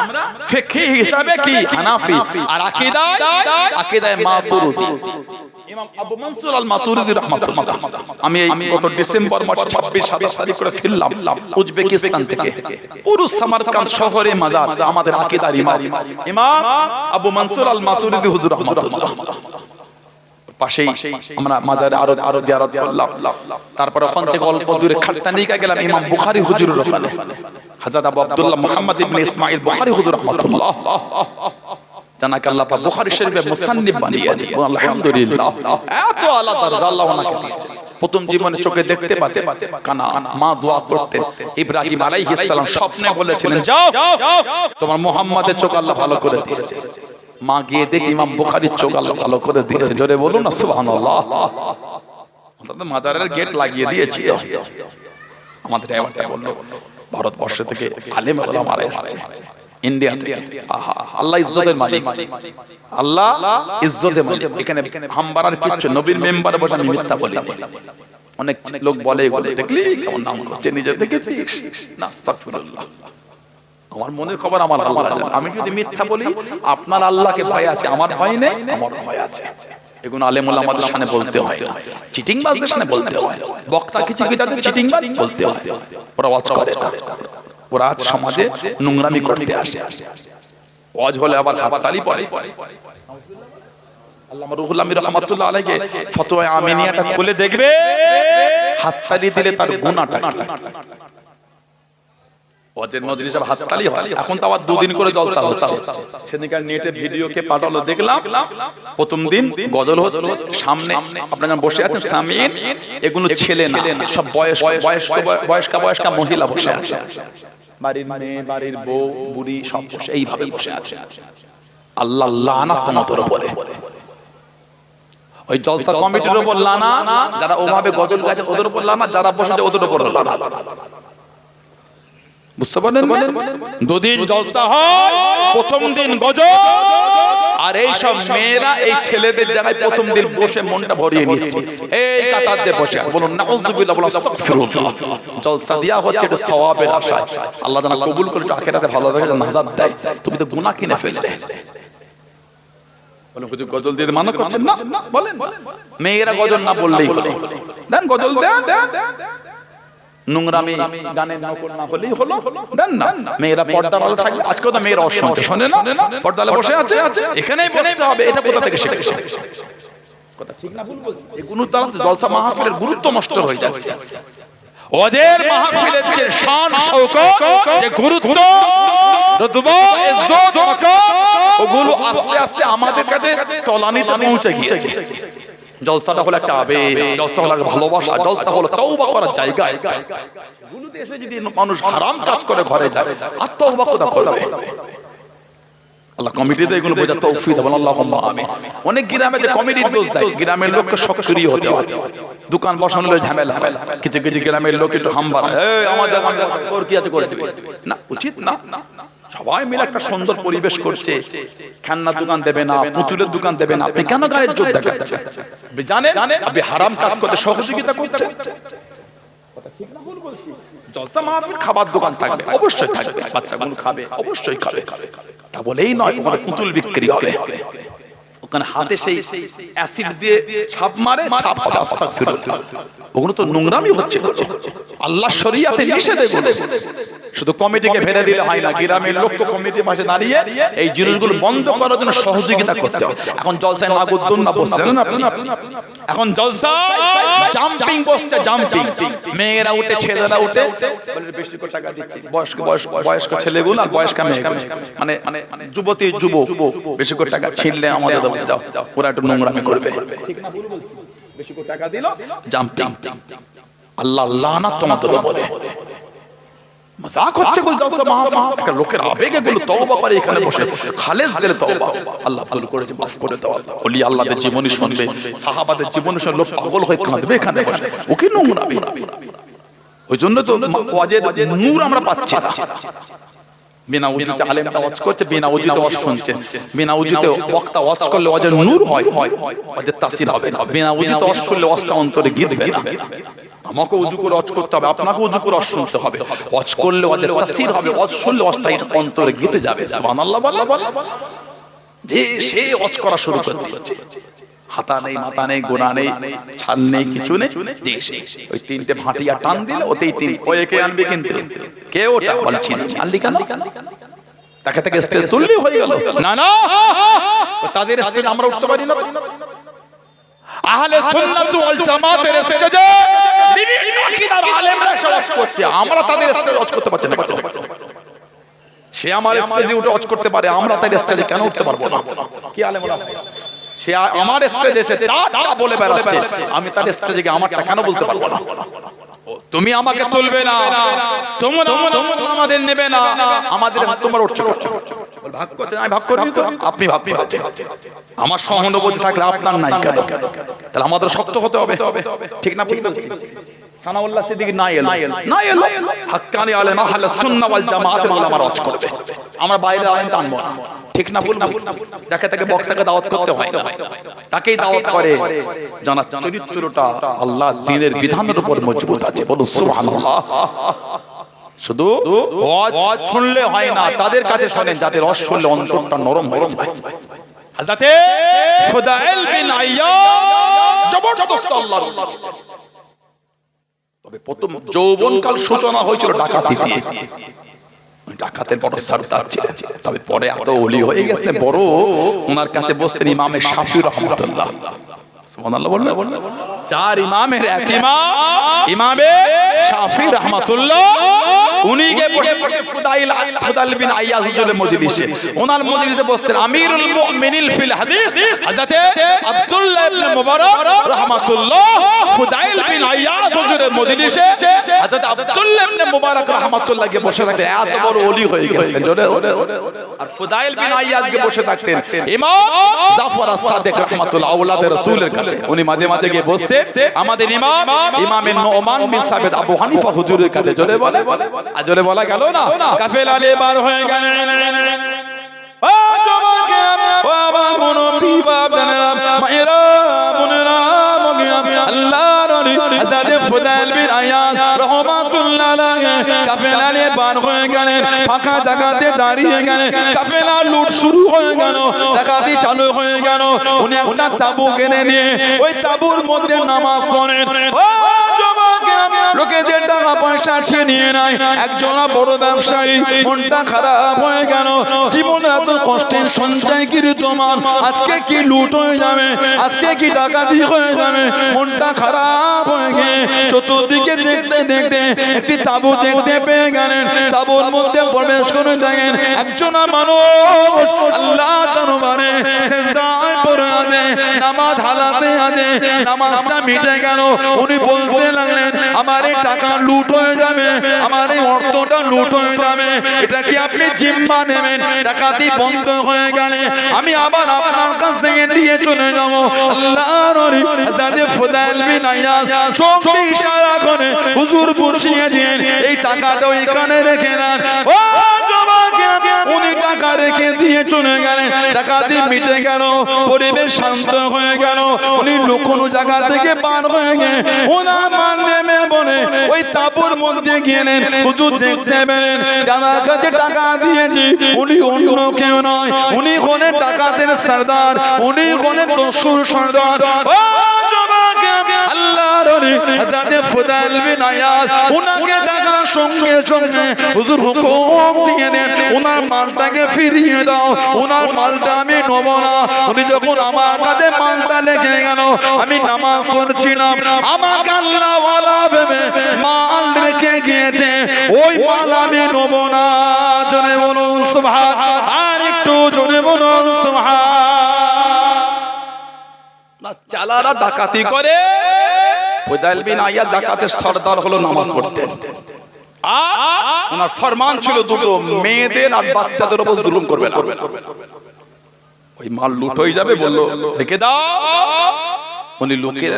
ফিকহি হিসাবে কি হানাফি, আর আকীদায় মাতুরিদি ইমাম আবু মনসুর আল মাতুরিদি রাহমাতুল্লাহ। আমি গত ডিসেম্বর মাস 26-27 তারিখ করে ফিরলাম উজবেকিস্তান থেকে। পুরো সামারকান্দ শহরে মাজার আমাদের আকীদার ইমাম আবু মনসুর আল মাতুরিদি হুজুর রাহমাতুল্লাহ। পাশেই আমরা মাজারে আরো জিয়ারত করলাম। তারপর ওখান থেকে অল্প দূরে খালতানিকা গেলাম ইমাম বুখারী হুজুরের ওখানে, হযরত আবু আব্দুল্লাহ মুহাম্মদ ইবনে ইসমাঈল বুখারী হুজুর রাহমাতুল্লাহ। জানাকে আল্লাহ পাক বুখারী শরীফে মুসান্নিফ বানিয়েছে, আলহামদুলিল্লাহ। এত আল্লাহ দরজা আল্লাহ ওনাকে দিয়েছে। প্রথম জীবনে চোখে দেখতে পাচ্ছে কানা, মা দোয়া করতেন। ইব্রাহিম আলাইহিস সালাম স্বপ্নে বলেছিলেন, যাও তোমার মুহাম্মাদের চোখ আল্লাহ ভালো করে দিয়েছে। মা গিয়ে দেখি ইমাম বুখারীর চোখ আল্লাহ ভালো করে দিয়েছে। জোরে বলুন না সুবহানাল্লাহ। আমাদের মাজারের গেট লাগিয়ে দিয়েছি। আমাদের এবারটা বলল ভারতবর্ষ থেকে আলেম ওলামারা এসেছে, ইন্ডিয়া থেকে। আল্লাহ ইজ্জতের মালিক, আল্লাহ ইজ্জতের মালিক। এখানে হামবারার কিছু নবীর মেম্বার বসে আমি মিথ্যা বলি। অনেক লোক বলে দেখলি কেমন নাম করছে, নিজে দেখেছিস না? আস্তাগফিরুল্লাহ। আমার মনের খবর আমার আল্লাহ জানে। আমি যদি মিথ্যা বলি, আপনার আল্লাহকে ভয় আছে, আমার ভয় নেই, আমার ভয় আছে। এগুলো আলেম ওলামাদের সামনে বলতে হয় না, চিটিংবাজদের সামনে বলতে হয়। বক্তা কিছু কি তাদের চিটিংবাজ বলতে হয়, ওরা ওয়াজ করে না। ওরা আজ সমাজে নোংরামি করতে আসে। ওয়াজ হলে আবার হাততালি পড়ে। আল্লামা রুহুল আমিন রাহমাতুল্লাহ আলাইহি ফতোয়া আমিনিয়াটা খুলে দেখবে, হাততালি দিলে তার গুনাহটা ওয়াজের মজলিসে হাততালি হয়। এখন তো আবার দুদিন করে জলসা হচ্ছে। সেদিনকার নেটে ভিডিওকে পাঠালো, দেখলাম প্রথম দিন গজল হচ্ছে, সামনে আপনারা বসে আছেন সামিন, এগুলো ছেলে না, সব বয়স্কা মহিলা বসে আছে। বাড়ির মেয়ে, বাড়ির বউ, বুড়ি সব বসে এইভাবে বসে আছে। আল্লাহ লানাত তোমাদের উপরে, ওই জলসা কমিটির উপর লানাত, যারা ওভাবে গজল গাইছে ওদের উপর লানাত, যারা বসে ওদের উপর লানাত। বুঝতে পারলেন? দুদিন জলসা হয়, প্রথম দিন গজল, আর এই সব মেয়েরা এই ছেলেদের জায়গায় প্রথম দিন বসে মনটা ভরিয়ে নিচ্ছে। এই কাতারতে বসে বলুন নাউযুবিল্লাহ, বলুন আস্তাগফিরুল্লাহ। জলসা দেয়া হচ্ছে এটা সওয়াবের আশায়, আল্লাহ যেন কবুল করে আখিরাতে ভালো দেখে নাজাত দেয়। তুমি তো গুনাহ কিনে ফেললে। বলুন হুজুর গজল দিয়ে মানা করছেন না? বলেন মেয়েরা গজল না বললেই হলো, দেন গজল দেন। নোংরামি গানে নকল না হলেই হলো, দেন না। মেয়েরা পর্দার আলো থাকবে। আজকেও তো মেয়েরা অশান্তি শোনে না, পর্দালে বসে আছে, এখানেই বসতে হবে। এটা কোথা থেকে শিখেছে? কথা ঠিক না ভুল বলছি? এই গুরুত্ব জলসা মাহফিলের গুরুত্ব নষ্ট হয়ে যাচ্ছে। ওদের মাহফিলের যে শান শৌকত, যে গুরুত্ব, রতবা, ইজ্জত, মাকাম, ওগুলো আস্তে আস্তে আমাদের কাছে তলানিতে পৌঁছে গিয়েছে। জলসাটা হলো একটা আবেগ, জলসা হলো ভালোবাসা, জলসা হলো তওবা করার জায়গা। এগুলোতে এসে যদি মানুষ হারাম কাজ করে ঘরে যায়, আর তওবা কোথা করবে? আল্লাহ কমিটিতে এগুলো বোঝার তৌফিক দেন, আল্লাহুম্মা আমিন। অনেক গ্রামে যে কমিটির দোষ দেয়, গ্রামের লোককে সক্রিয় হতে হয়। দোকান বসানো হলে ঝামেলা, কিছু কিছু গ্রামের লোক একটু হামবারা, এই আমাদের তোর কি আছে করে দিবে না, উচিত না। সবাই মিলে একটা সুন্দর পরিবেশ করছে, খান্নার দোকান দেবে না, পুতুলের দোকান দেবে না, আপনি কেন গায়ের জোর দেখাচ্ছেন? আপনি জানেন আপনি হারাম কাজ করতে সহযোগিতা করছেন। কথা ঠিক না ভুল বলছি? জলসা মাহফিল খাবার দোকান থাকবে, অবশ্যই থাকবে, বাচ্চাগুলো খাবে, অবশ্যই খাবে। তা বলেই নয় ওখানে পুতুল বিক্রি হবে, ওখানে হাতে সেই অ্যাসিড দিয়ে ছাপ মারে, ছাপ হবে। আস্তাগফিরুল্লাহ। ওগুলো তো নোংরামি হচ্ছে। আল্লাহ শরীয়তে নিষেধ। শুধু কমিটিকে ফেলে দিলে হয় না, গ্রামের লোক কমিটির পাশে দাঁড়িয়ে এই জিনিসগুলো বন্ধ করার জন্য সহযোগিতা করতে হবে। এখন জলসায় নাগুদ্দুন না বসছেন না আপনি, এখন জলসায় জাম্পিং বসছে, জাম্পিং। মেয়েরা উঠে, ছেলেরা উঠে, বলে বেশি করে টাকা দিচ্ছি। বয়স্ক ছেলেগুলো আর বয়স্ক মেয়েগুলো, মানে যুবতী যুবক বেশি করে টাকা ছিনলে আমাদের দাও, ওরা একটু নোংরামি করবে। ঠিক না ভুল বলছি? বেশি করে টাকা দিল, জাম্পিং। আল্লাহ লানাত তোমাদের উপরে। মজাক হচ্ছে বল জলসা মাহফিল, লোকের আবেগে গুলো তওবা করে এখানে বসে খালেস দিলে তওবা, আল্লাহ ভালো করেছে, maaf করে দাও। ওলি আল্লাহদের জীবনী শুনবে, সাহাবাদের জীবনী শুনলে লোক পাগল হয়ে কাঁদবে এখানে বসে। ওকে নোংরামি। ওই জন্য তো ওয়াজের নূর আমরা পাচ্ছি না। বিনা উজুতে আলেমটা ওয়াজ করছে, বিনা উজুতে ওয়াজ শুনছে। বিনা উজুতে বক্তা ওয়াজ করলে ওয়াজের নূর হয়, ওয়াজের তাসির হবে না। বিনা উজুতে ওয়াজ করলে ওয়াজটা অন্তরে গিরবে না। আমাকে উজু করে ওয়াজ করতে হবে, আপনাকে উজু করে ওয়াজ শুনতে হবে। ওয়াজ করলে ওয়াজের তাসির হবে, ওয়াজ শুনলে ওয়াজটা অন্তরে গিতে যাবে। সুবহানাল্লাহ বলো। যে সে ওয়াজ করা শুরু করে দিয়েছে, হাতা নেই, মাথা নেই, গোনা নেই, ছাল নেই, কিছু নেই। ওই তিনটে ভাটিয়া টান দিলে ওতেই তিন কয়েকে আনবে, কিন্তু কে ওটা বলছি না। আল্লি কেন তাকে তাকে স্টেজ তুললি হয়ে গেল? না না, তাদের স্টেজ আমরা উঠতে পারি না। আহলে সুন্নাত ওয়াল জামাতের স্টেজে বিভিন্ন আকীদার আলেমরা ওয়াজ করছে, আমরা তাদের স্টেজে ওয়াজ করতে পারছি না। সে আমার স্টেজে উঠে ওয়াজ করতে পারে, আমরা তাদের স্টেজে কেন উঠতে পারবো না? কি আলেম ওরা? সে আমার স্টেজে এসে তা বলে বেড়াচ্ছে, আমি তার স্টেজে গিয়ে আমারটা কেন বলতে পারবো না? তুমি আমাকে তুলবে না, তোমরা আমাদের নেবে না, আমাদের তোমার উঠছে ভাগ করছে। আমি ভাগ করি তো, আপনি ভাগ করেছেন। আমার সহানুভূতি থাকলে আপনার নাই কেন? তাহলে আমাদের শক্ত হতে হবে, ঠিক না? বলছি সানাউল্লাহ সিদ্দিকী না এলো হাক্কানি আলেম আহলে সুন্নাহ ওয়াল জামাতের উলামা ওয়াজ করবে, আমরা বাইরে আলেম টানবো না, ঠিক না? বলুন, যাকে তাকে বক্তাকে দাওয়াত করতে হয় না, তাকেই দাওয়াত করে জানার চরিত্রটা আল্লাহ দ্বীনের বিধানের উপর মজবুত আছে। বলুন সুবহানাল্লাহ। শুধু ওয়াজ শুনলে হয় না, তাদের কাছে শুনেন যাদের ওয়াজ শুনলে অন্তরটা নরম হয়ে যায়। হযরতে ফুদাইল বিন আইয়াজ জবরদস্ত আল্লাহর ওলি। তবে প্রথম যৌবনকাল সূচনা হয়েছিল ডাকাতি দিয়ে। ডাকাতের বড় সরদার ছিলেন, তবে পরে এত ওলি হয়ে গেছে বড়, ওনার কাছে বসতেন ইমামে শাফি রাহমাতুল্লাহ। সুবহানাল্লাহ বললেন। চার ইমামের এক ইমাম ইমামে শাফি রাহমাতুল্লাহ, উনি গে ফুদাইল বিন আইয়াজ হুজুরের মজলিসে, ওনার মজলিসে বসতেন আমিরুল মুমিনিন ফিল হাদিস হযরতে আব্দুল্লাহ ইবনে মুবারক রাহমাতুল্লাহ। ফুদাইল বিন আইয়াজ হুজুরের মজলিসে হযরত আব্দুল্লাহ ইবনে মুবারক রাহমাতুল্লাহ কে বসে থাকতেন, এত বড় ওলি হয়ে গেছেন। আর ফুদাইল বিন আইয়াজ কে বসে থাকতেন ইমাম জাফর আস-সাদিক রাহমাতুল্লাহ, আওলাদে রাসূলের কাছে। উনি মাঝে মাঝে গিয়ে বসতে আমাদের ইমাম ইমামে নোমান বিন সাবিত আবু হানিফা হুজুরের কাছে। জোরে বলে, আজলে বলা গেল না? কাফেলা নিয়ে বার হয়ে গেলেন। ও জমাকে ও আমার মুনবি বাপদানেরা মায়েরা বোনেরা মগিয়া আল্লাহর ওলি হযরত ফুদাইল বিন আইয়াজ রাহমাতুল্লাহ আলাইহি কাফেলা নিয়ে বার হয়ে গেলেন। ফাঁকা জায়গাতে দাঁড়িয়ে গেলেন, কাফেলা লুট শুরু হয়ে গেল, ডাকাতি চালু হয়ে গেল। উনি একটা তাবু কিনে নিয়ে ওই তাবুর মধ্যে নামাজ পড়েন। ও জমাকে লোকেদের টাকা পয়সা ছিনিয়ে নেয়। একজন বড় ব্যবসায়ী, মনটা খারাপ হয়ে গেল। জীবনে এত কষ্টের সঞ্চয় কি তোমার, আজকে কি লুট হয়ে যাবে, আজকে কি ডাকাতি হয়ে যাবে, মনটা খারাপ হয়ে গিয়ে চতুর্দিকে দেখতে দেখতে একটি তাবু দেখতে পেয়ে গেলেন। তাবুর মধ্যে প্রবেশ করে দেখেন একজন মানুষ আল্লাহ দরবারে সিজদায় পড়ে আছে, নামাজ হালাতে আছে। নামাজটা মিটে গেল, উনি বলতে লাগলেন আমার এই টাকা লুট হয়ে যাবে, আমার এই অর্থটা লুট হয়ে যাবে, এটা কি আপনি জিম্মা নেবেন? ডাকাতি বন্ধ হয়ে গেলে আমি আবার আপনার কাছ থেকে নিয়ে চলে যাব। আল্লাহর ওলি হযরত ফুদাইল বিন আইয়াজ চোখ দিয়ে ইশারা করে হুজুর বসিয়ে দিন, এই টাকাটা ওইখানে রেখে দেন। ও জমাকে উনি টাকা রেখে দিয়ে চলে গেলেন। ডাকাতি মিটে গেল, পরিবেশ শান্ত হয়ে গেল। উনি লুকোনো জায়গা থেকে বার হয়ে গিয়ে ওনার মান নেমে বলে ওই তাবুর মধ্যে গেলেন। হুজুর দেখতে পেলেন যার কাছে টাকা দিয়েছি উনি অন্য কেউ নয়, উনি হলেন ডাকাতের সরদার, উনি হলেন দস্যুর সরদার। ও জমাকে আল্লাহর ওলি হযরত ফুদাইল বিন আইয়াজ উনাকে ডাকার সঙ্গে সঙ্গে হুজুর হুকুম দিয়ে দেন ওনার মালটাকে ফিরিয়ে দাও, ওনার মালটা আমি নেব না। উনি যখন আমার কাছে মালটা লেগে গেল, আমি নামাজ পড়ছিলাম, আমাকে আল্লাহ ওয়ালা ভেবে মাল রেখে গিয়েছে, ওই মাল আমি নেব না। জোরে বলুন সুবহান, আর একটু জোরে বলুন সুবহান। চালারা ডাকাতি করে, ফুদাইল বিন আইয়াজ যাকাতের সরদার হলো, নামাজ পড়তেন। ওনার ফরমান ছিল দুটো, মেয়েদের আর বাচ্চাদের উপর জুলুম করবে না। ওই মাল লুট হয়ে যাবে, বললো রেখে দাও। উনি লুকিয়ে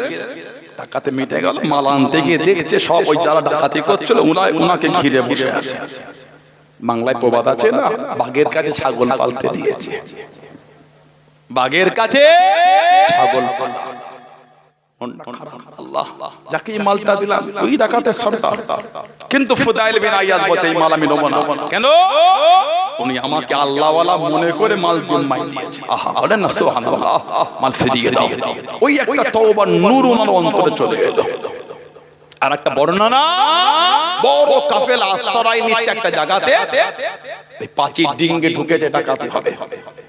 ডাকাতে মিটে গেল, মাল আনতে গিয়ে দেখছে সব ওই যারা ডাকাতি করছিল ওনাকে ঘিরে বসে আছে। বাংলায় প্রবাদ আছে না, বাঘের কাছে ছাগল পালতে দিয়েছে, বাঘের কাছে ছাগল পালা। আল্লাহ যাকে এই মালটা দিলাম ওই ডাকাতের সর্দার, কিন্তু ফুদাইল বিন আইয়াজ বলছে এই মাল আমি নেব না। কেন? উনি আমাকে আল্লাহওয়ালা মনে করে মাল জিম্মায় দিয়েছে। আহা, বলেন না সুবহানাল্লাহ। মাল ফিরিয়ে দাও। ওই একটা তওবার নূর ওনার অন্তরে চলে এলো। আর একটা বর্ণনা, বড় কাফেলা আশ্রয় নিচ্ছে একটা জায়গাতে, এই পাঁচির ডিঙ্গে ঢুকেছে ডাকাতি হবে,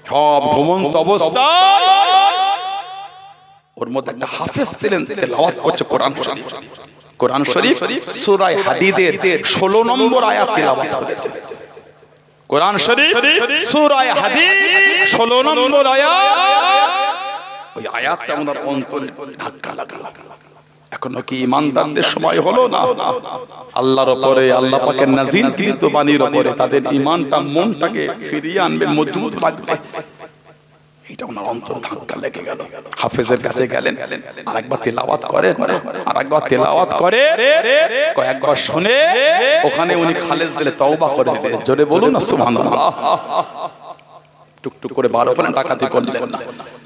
সব ঘুমন্ত অবস্থায় ওর মধ্যে একটা হাফেজ ছিলেন, তেলাওয়াত করছে কোরআন শরীফ। কোরআন শরীফ সূরা হাদীদের 16 নম্বর আয়াত তেলাওয়াত করেছে। কোরআন শরীফ সূরা হাদীদ 16 নম্বর আয়াত, ওই আয়াতটা ওনার অন্তরে ধাক্কা লাগলো। এখনো কি ঈমানদারদের সময় হলো না? আল্লাহর উপরে, আল্লাহ পাকের নাযিলকৃত বাণীর উপরে তাদের ঈমানটা, মনটাকে ফিরিয়ে আনবে, মজবুত রাখবে। এটা ওনার অন্তরে ধাক্কা লেগে গেল। হাফেজের কাছে গেলেন, আরেকবার তেলাওয়াত করে, আরেকবার তেলাওয়াত করে, কয়েকবার শুনে ওখানে উনি খালেজ দিলে তওবা করে দিলেন। জোরে বলুন না সুবহানাল্লাহ। টুকটুক করে 12 করে ডাকাতি করলেন না।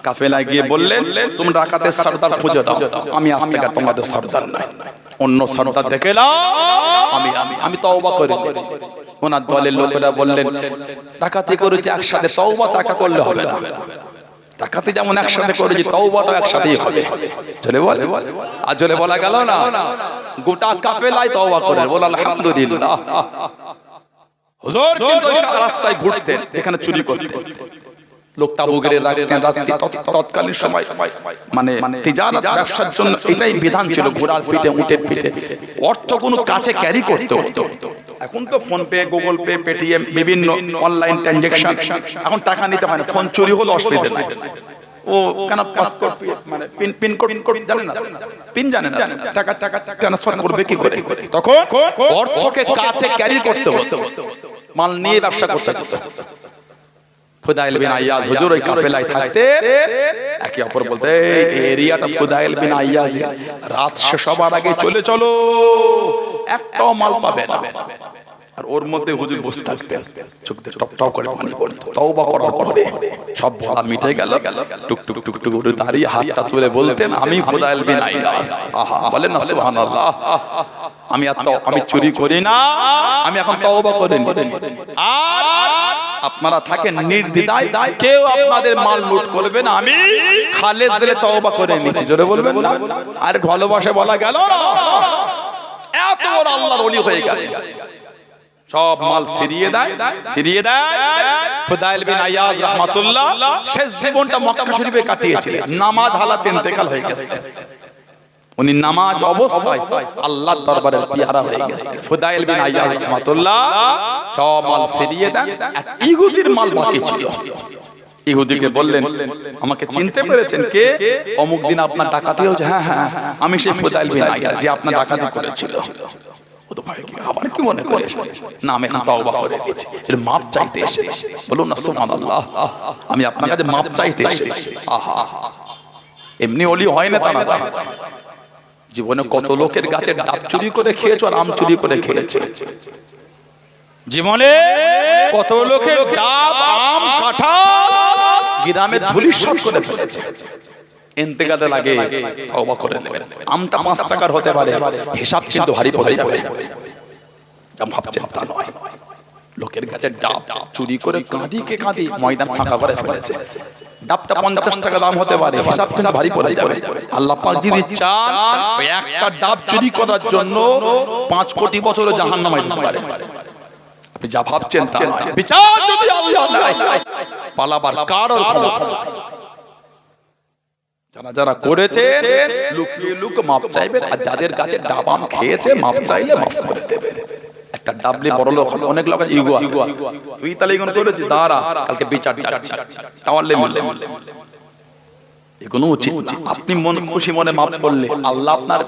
কাফেলায় গিয়ে বললেন, তোমরা ডাকাতের সর্দার খুঁজে দাও, আমি আজ থেকে তোমাদের সর্দার নাই, অন্য সর্দার দেখে নাও, আমি তওবা করে দিয়েছি। ওনার দলের লোকেরা বললেন, ডাকাতি করেছি একসাথে, তওবা একা করলে হবে না, ডাকাতি যেমন একসাথে করেছি তওবাটাও একসাথেই হবে। চলে বলে, আর চলে বলা গেল না, গোটা কাফেলায় তওবা করে বল আলহামদুলিল্লাহ। হুজুর কিন্তু রাস্তায় ঘুরতেন, এখানে চুরি করতেন, লোক তাবু গেড়ে রাখতেন রাত্রি। তৎকালীন সময় মানে তিজারত ব্যবসার জন্য এটাই বিধান ছিল, ঘোড়ার পিঠে, উটের পিঠে অর্থ কোনো কাছে ক্যারি করতে হতো। এখন তো phone pay, Google pay, Paytm, বিভিন্ন অনলাইন ট্রানজাকশন, এখন টাকা নিতে হয় না। ফোন চুরি হলো অসুবিধা নাই। ও কেন পাসপোর্ট মানে পিন কোড জানেন না, পিন জানেন না, টাকা ট্রান্সফার করবে কি করে? তখন অর্থকে কাছে ক্যারি করতে হতো, মাল নিয়ে ব্যবসা করতে হতো। ফুদাইল বিন আইয়াজ হুজুর ওই কাফেলায় থাকতে একে অপর বলতে, এই এরিয়াটা ফুদাইল বিন আইয়াজ, রাত শেষ হবার আগে চলে চলো, একটাও মাল পাবে না। আর ওর মধ্যে হুজুর বসে থাকতেন, চোখ দিয়ে টপ টপ করে পানি পড়তো। তওবা করার পরে সব ভোলা মিটে গেল, টুক টুক টুক টুক করে দাঁড়িয়ে হাতটা তুলে বলতেন, আমি ফুদাইল বিন আইয়াজ। আহা, বলেন না সুবহানাল্লাহ। আমি চুরি করি না, আমি এখন তওবা করে নিয়েছি। আর আপনারা থাকেন নির্দ্বিধায়, কেউ আপনাদের মাল লুট করবে না, আমি খালেজ দিলে তওবা করে নিয়েছি। জোরে বলবেন না? আর ভালোবাসা বলা গেল না, এত বড় আল্লাহর ওলি হয়ে গেল, সব মাল ফিরিয়ে দেয়। ফুদাইল বিন আইয়াজ রাহমাতুল্লাহ শেষ জীবনটা মক্কা শরীফে কাটিয়েছিলেন, নামাজ হালাতে ইন্তেকাল হয়ে গেছে। উনি নামাজ অবস্থায় আল্লাহর দরবারে পিয়ারা হয়ে গেছেন। ফুদাইল বিন আইয়াজ রাহমাতুল্লাহ সব মাল ফিরিয়ে দেন। এক ইহুদির মাল বাকি ছিল। ইহুদিকে বললেন, আমাকে চিনতে পেরেছেন কে? অমুক দিন আপনার ডাকাতি হয়েছে। হ্যাঁ হ্যাঁ, আমি সেই ফুদাইল বিন আইয়াজ যে আপনার ডাকাতি করেছিল। ও তো ভাই আবার কি মনে করে? না, আমি এখন তওবা করে দিয়েছি, এর মাপ চাইতে এসেছি। বলুন না সুবহানাল্লাহ। আমি আপনার কাছে মাপ চাইতে এসেছি। আহা, এমনি ওলি হয় না তা না। জীবনে কত লোকের গাছের ডাব চুরি করে খেয়েছো আর আম চুরি করে খেয়েছো। জীবনে কত লোকের ডাব, আম, কাঁঠাল গ্রামে ধুলিস্যাৎ করে ফেলেছে। ইন্তেকালে লাগে তওবা করে নেবেন। আমটা 5 টাকার হতে পারে, হিসাব কিন্তু ভারী পড়ে যাবে। যা ভাবছেন তা নয়। লোকের কাছে ডাব চুরি করে কাঁদি ময়দান ফাঁকা করে ফেলেছে। ডাবটা 50 টাকা দাম হতে পারে, হিসাব কিন্তু ভারী পড়ে যাবে। আল্লাহ পাক যদি চান একটা ডাব চুরি করার জন্য 5 কোটি বছর জাহান্নামে দিতে পারে। আপনি যা ভাবছেন তা নয়। বিচার যদি আল্লাহ নাই, পালাবার কারণ ক্ষমতা। যারা করেছে লুকিয়ে লুকিয়ে মাপ চাইবে, আর যাদের কাছে ডাব আম খেয়েছে মাপ চাইলে মাফ করে দেবে। একটা ডাবলি বড় লোক, অনেক লোকের ইগো, তুই তাহলে এগুলো করেছিস, দাঁড়া কালকে বিচার ডাকছি, টাওয়ালে মিলে এগুলো উচিত। আপনি মন খুশি মনে মাফ করলে আল্লাহ আপনার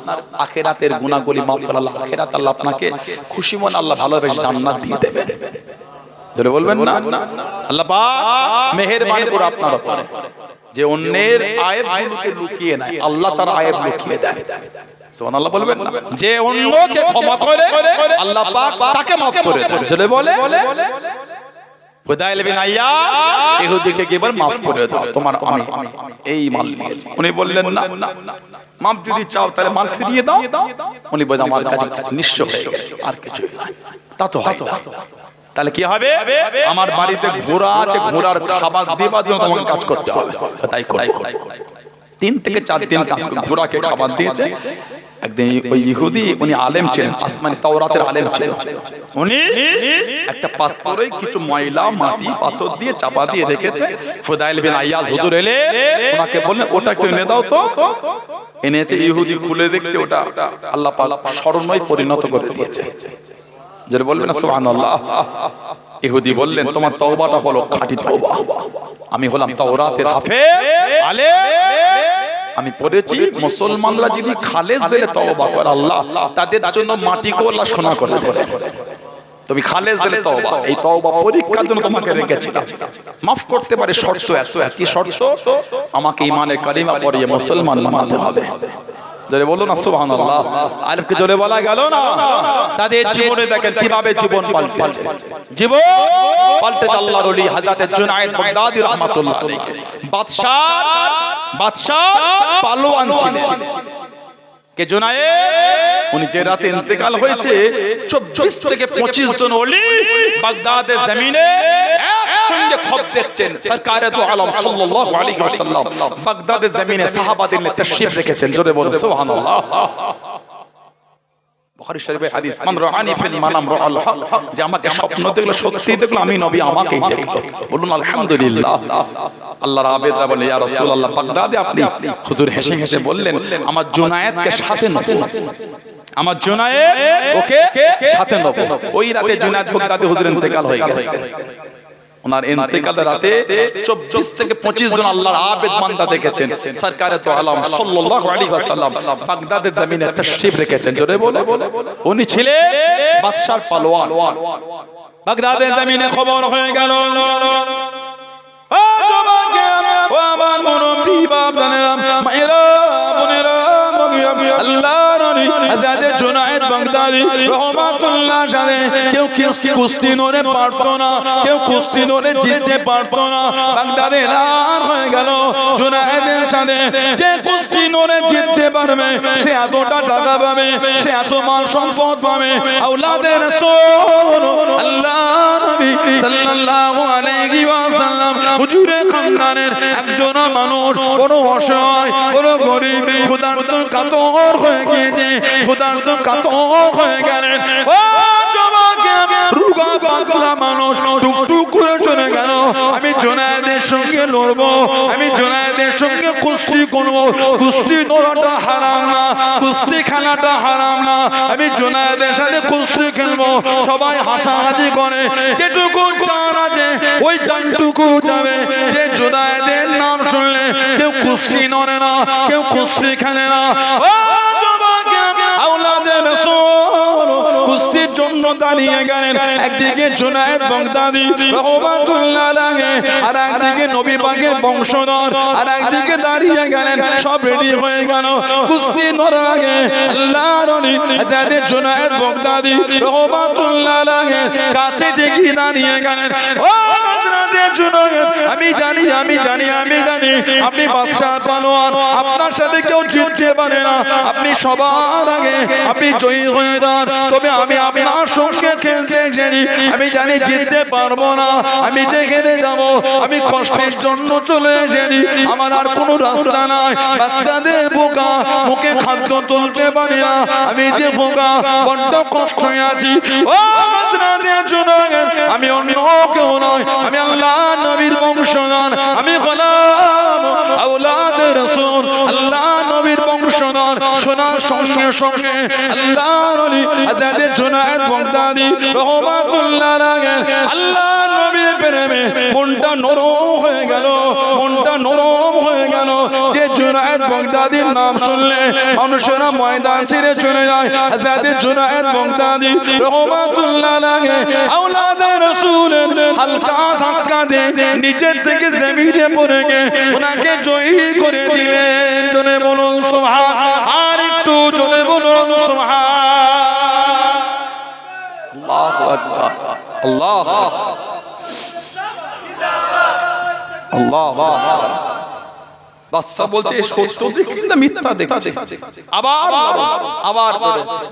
আখিরাতের গুনাহগুলি মাফ করে, আল্লাহ আখিরাত আল্লাহ আপনাকে খুশি মনে আল্লাহ ভালোবেসে জান্নাত দিয়ে দেবে। জোরে বলবেন না? আল্লাহ পাক মেহেরবানি করে আপনার উপরে, যে অন্যের আয়েবগুলোকে লুকিয়ে নেয়, আল্লাহ তার আয়েব লুকিয়ে দেয়। সুবহানাল্লাহ বলবেন না? যে অন্যকে ক্ষমা করে আল্লাহ পাক তাকে maaf করে দেন। জোরে বলে হুদাইল বিন আইয়াজ ইহুদিকে কি বলে maaf করে দাও, তোমার আমি এই মাল নিয়েছি। উনি বললেন না, maaf যদি চাও তাহলে মাল ফিরিয়ে দাও। উনি বলেন আমার কাছে নিঃস্ব হয়ে গেছে, আর কিছু না। তা তো হয় না। তাহলে কি হবে? আমার বাড়িতে ঘোড়া আছে, ঘোড়ার খাবার দেবার জন্য তোমাকে কাজ করতে হবে। তাই করে 3 থেকে 4 দিন কাজ করে ঘোড়াকে খাবার দিয়েছে। একদিন ওই ইহুদি, উনি আলেম ছিলেন, আসমানি তাওরাতের আলেম ছিলেন। উনি একটা পাত্রে কিছু ময়লা মাটি পাথর দিয়ে চাপা দিয়ে রেখেছে। ফুদাইল বিন আইয়াজ হুজুর এলে ওনাকে বললেন ওটা একটু এনে দাও তো। এনেছে, ইহুদি খুলে দেখছে ওটা আল্লাহ পাক স্বর্ণয় পরিণত করে দিয়েছে। যারা বলবেন না সুবহানাল্লাহ। ইহুদি বললেন তোমার তওবাটা হলো খাঁটি তওবা, আমি হলাম তাওরাতের হাফেজ আলেম, আমি পড়েছি মুসলমানরা যদি খালেস দিলে তওবা করে আল্লাহ তাদের জন্য মাটিকে আল্লাহ সোনা করে দেবে। তুমি খালেস দিলে তওবা, এই তওবা পরীক্ষার জন্য তোমাকে রেখেছিলাম। maaf করতে পারে শর্ত এত, কি শর্ত? আমাকে ঈমানে কালিমা পড়িয়ে মুসলমান বানাতে হবে। জোরে বলুন না সুবহানাল্লাহ। আরেকটু জোরে বলা গেল না? তাদের জীবনে দেখেন কিভাবে জীবন পাল্টেছে। জীবন পাল্টেছে আল্লাহর ওলি হযরত জুনায়েদ বাগদাদী রাহমাতুল্লাহ আলাইহি। বাদশা পালোয়ান ছিলেন কে জুনায়েদ। উনি যে রাতে ইন্তেকাল হয়েছে 24 থেকে 25 জন ওলি বাগদাদের জমিনে একসঙ্গে খব দেখছেন। সরকারে দু আলম সাল্লাল্লাহু আলাইহি ওয়াসাল্লাম বাগদাদের জমিনে সাহাবাদের নিয়ে তাশরীফ রেখেছেন। জোরে বলুন সুবহানাল্লাহ। বুখারী শরীফের হাদিস, মান রাআনি ফিল মানাম রাআল হক, যে আমাকে স্বপ্ন দেখলো সত্যি দেখলো আমি নবী আমাকেই দেখলো। বলুন আলহামদুলিল্লাহ। আল্লাহর আবেদরা বলে ইয়া রাসূলুল্লাহ বাগদাদে আপনি, হুজুর হেসে হেসে বললেন আমার জুনায়েদকে সাথে নেব, আমার জুনায়েদ ওকে সাথে নেব। ওই রাতে জুনায়েদ বাগদাদে হুজুর ইন্তেকাল হয়ে গেছে। ওনার ইন্তেকালের রাতে 24 থেকে 25 জন আল্লাহর আবেদ বান্দা দেখেছেন। সরকারে তো আলম সাল্লাল্লাহু আলাইহি ওয়াসাল্লাম বাগদাদের জমিনে তাশরীফ রেখেছেন। জোরে বলে উনি ছিলেন বাদশার পালোয়ান। বাগদাদের জমিনে খবর হয়ে গেল, ও জবানকে ও আমার মুরব্বি বাপদানেরা মায়েরা বোনেরা, আল্লাহর ওলি হযরত জুনায়েদ বাগদাদী রাহমাতুল্লাহ আলাইহি কেউ কুস্তি নড়ে পারতো না, কেউ কুস্তি নড়ে জিততে পারতো না। বাগদাদে এলান হয়ে গেল জুনায়েদের সাথে যে কুস্তি নড়ে জিততে পারবে সে এতটা টাকা পাবে, সে এত মাল সম্পদ পাবে। আওলাদে রাসূল আল্লাহর নবী সাল্লাল্লাহু আলাইহি ওয়াসাল্লাম হুজুরে খানদানের একজন মানুষ বড় অসহায়, বড় গরীব, ক্ষুধার্ত কাতর হয়ে গিয়েছে, ক্ষুধার্ত কাতর হয়ে গেলেন। ও জবানকে রুগা পাগলা মানুষ টুকটুক করে চলে গেল। আমি জুনায়েদের সঙ্গে লড়বো, আমি জুনায়েদের সঙ্গে কুস্তি করবো। কুস্তি লড়াটা হারাম না, কুস্তি খেলাটা হারাম না। আমি জুনায়েদের সাথে কুস্তি খেলবো। সবাই হাসাহাসি করে, যেটুকু চান আছে ওই চানটুকু যাবে। যে জুনায়েদের নাম শুনলে কেউ কুস্তি নড়ে না, কেউ কুস্তি খেলে না। আওলাদে রাসূল কুস্তির জন্য দাঁড়িয়ে গেলেন। একদিকে জুনায়েদ বাগদাদী রাহমাতুল্লাহ আলাইহি, আর একদিকে নবী পাকের বংশধর, আর একদিকে দাঁড়িয়ে গেলেন। সব রেডি হয়ে গেল কুস্তি নড়ার আগে। আল্লাহর ওলি হযরত জুনায়েদ বাগদাদী রাহমাতুল্লাহ আলাইহি কাছে দেখি দাঁড়িয়ে গেলেন। ও আমি জানি আপনি বাদশাহ পালোয়ান, আপনার সাথে কেউ জিততে পারে না। আপনি সবার আগে আপনি জয়ী হয়ে যান। তবে আমি আপনার সঙ্গে খেলতে জানি, আমি জানি জিততে পারবো না, আমি যেখানে যাব আমি কষ্টের জন্য চলে এসেছি। আমার আর কোনো রাস্তা নাই। বাচ্চাদের বোকা মুখে খাদ্য তুলতে পারি না, আমি যে বোকা বড্ড কষ্টে আছি। ও আমি অন্য কেউ নয়, আমি আল্লাহ নবীর বংশধর, আমি গোলাম আওলাদে রাসূল, আল্লাহ নবীর বংশধর। শোনার সঙ্গে সঙ্গে আল্লাহর ওলি হযরত জুনায়েদ বাগদাদী রাহমাতুল্লাহ আলাইহি আল্লাহ নবীর প্রেমে মনটা নরম হয়ে গেল, মনটা নরম হয়ে গেল। যে জুনায়েদ বাগদাদীর নাম শুনলে মানুষেরা ময়দান ছেড়ে চলে যায়। হযরত জুনায়েদ বাগদাদী রাহমাতুল্লাহ আলাইহি আওলাদে রাসূলের হালকা ধাক্কা দিয়ে নিচের থেকে জমিনে পড়ে গিয়ে ওনাকে জয়ী করে দিলেন। জোরে বলুন সুবহান। আর একটু জোরে আকবার আল্লাহ আল্লাহ বাদশা বলছে সত্য দেখি না মিথ্যা দেখছে আবার আবার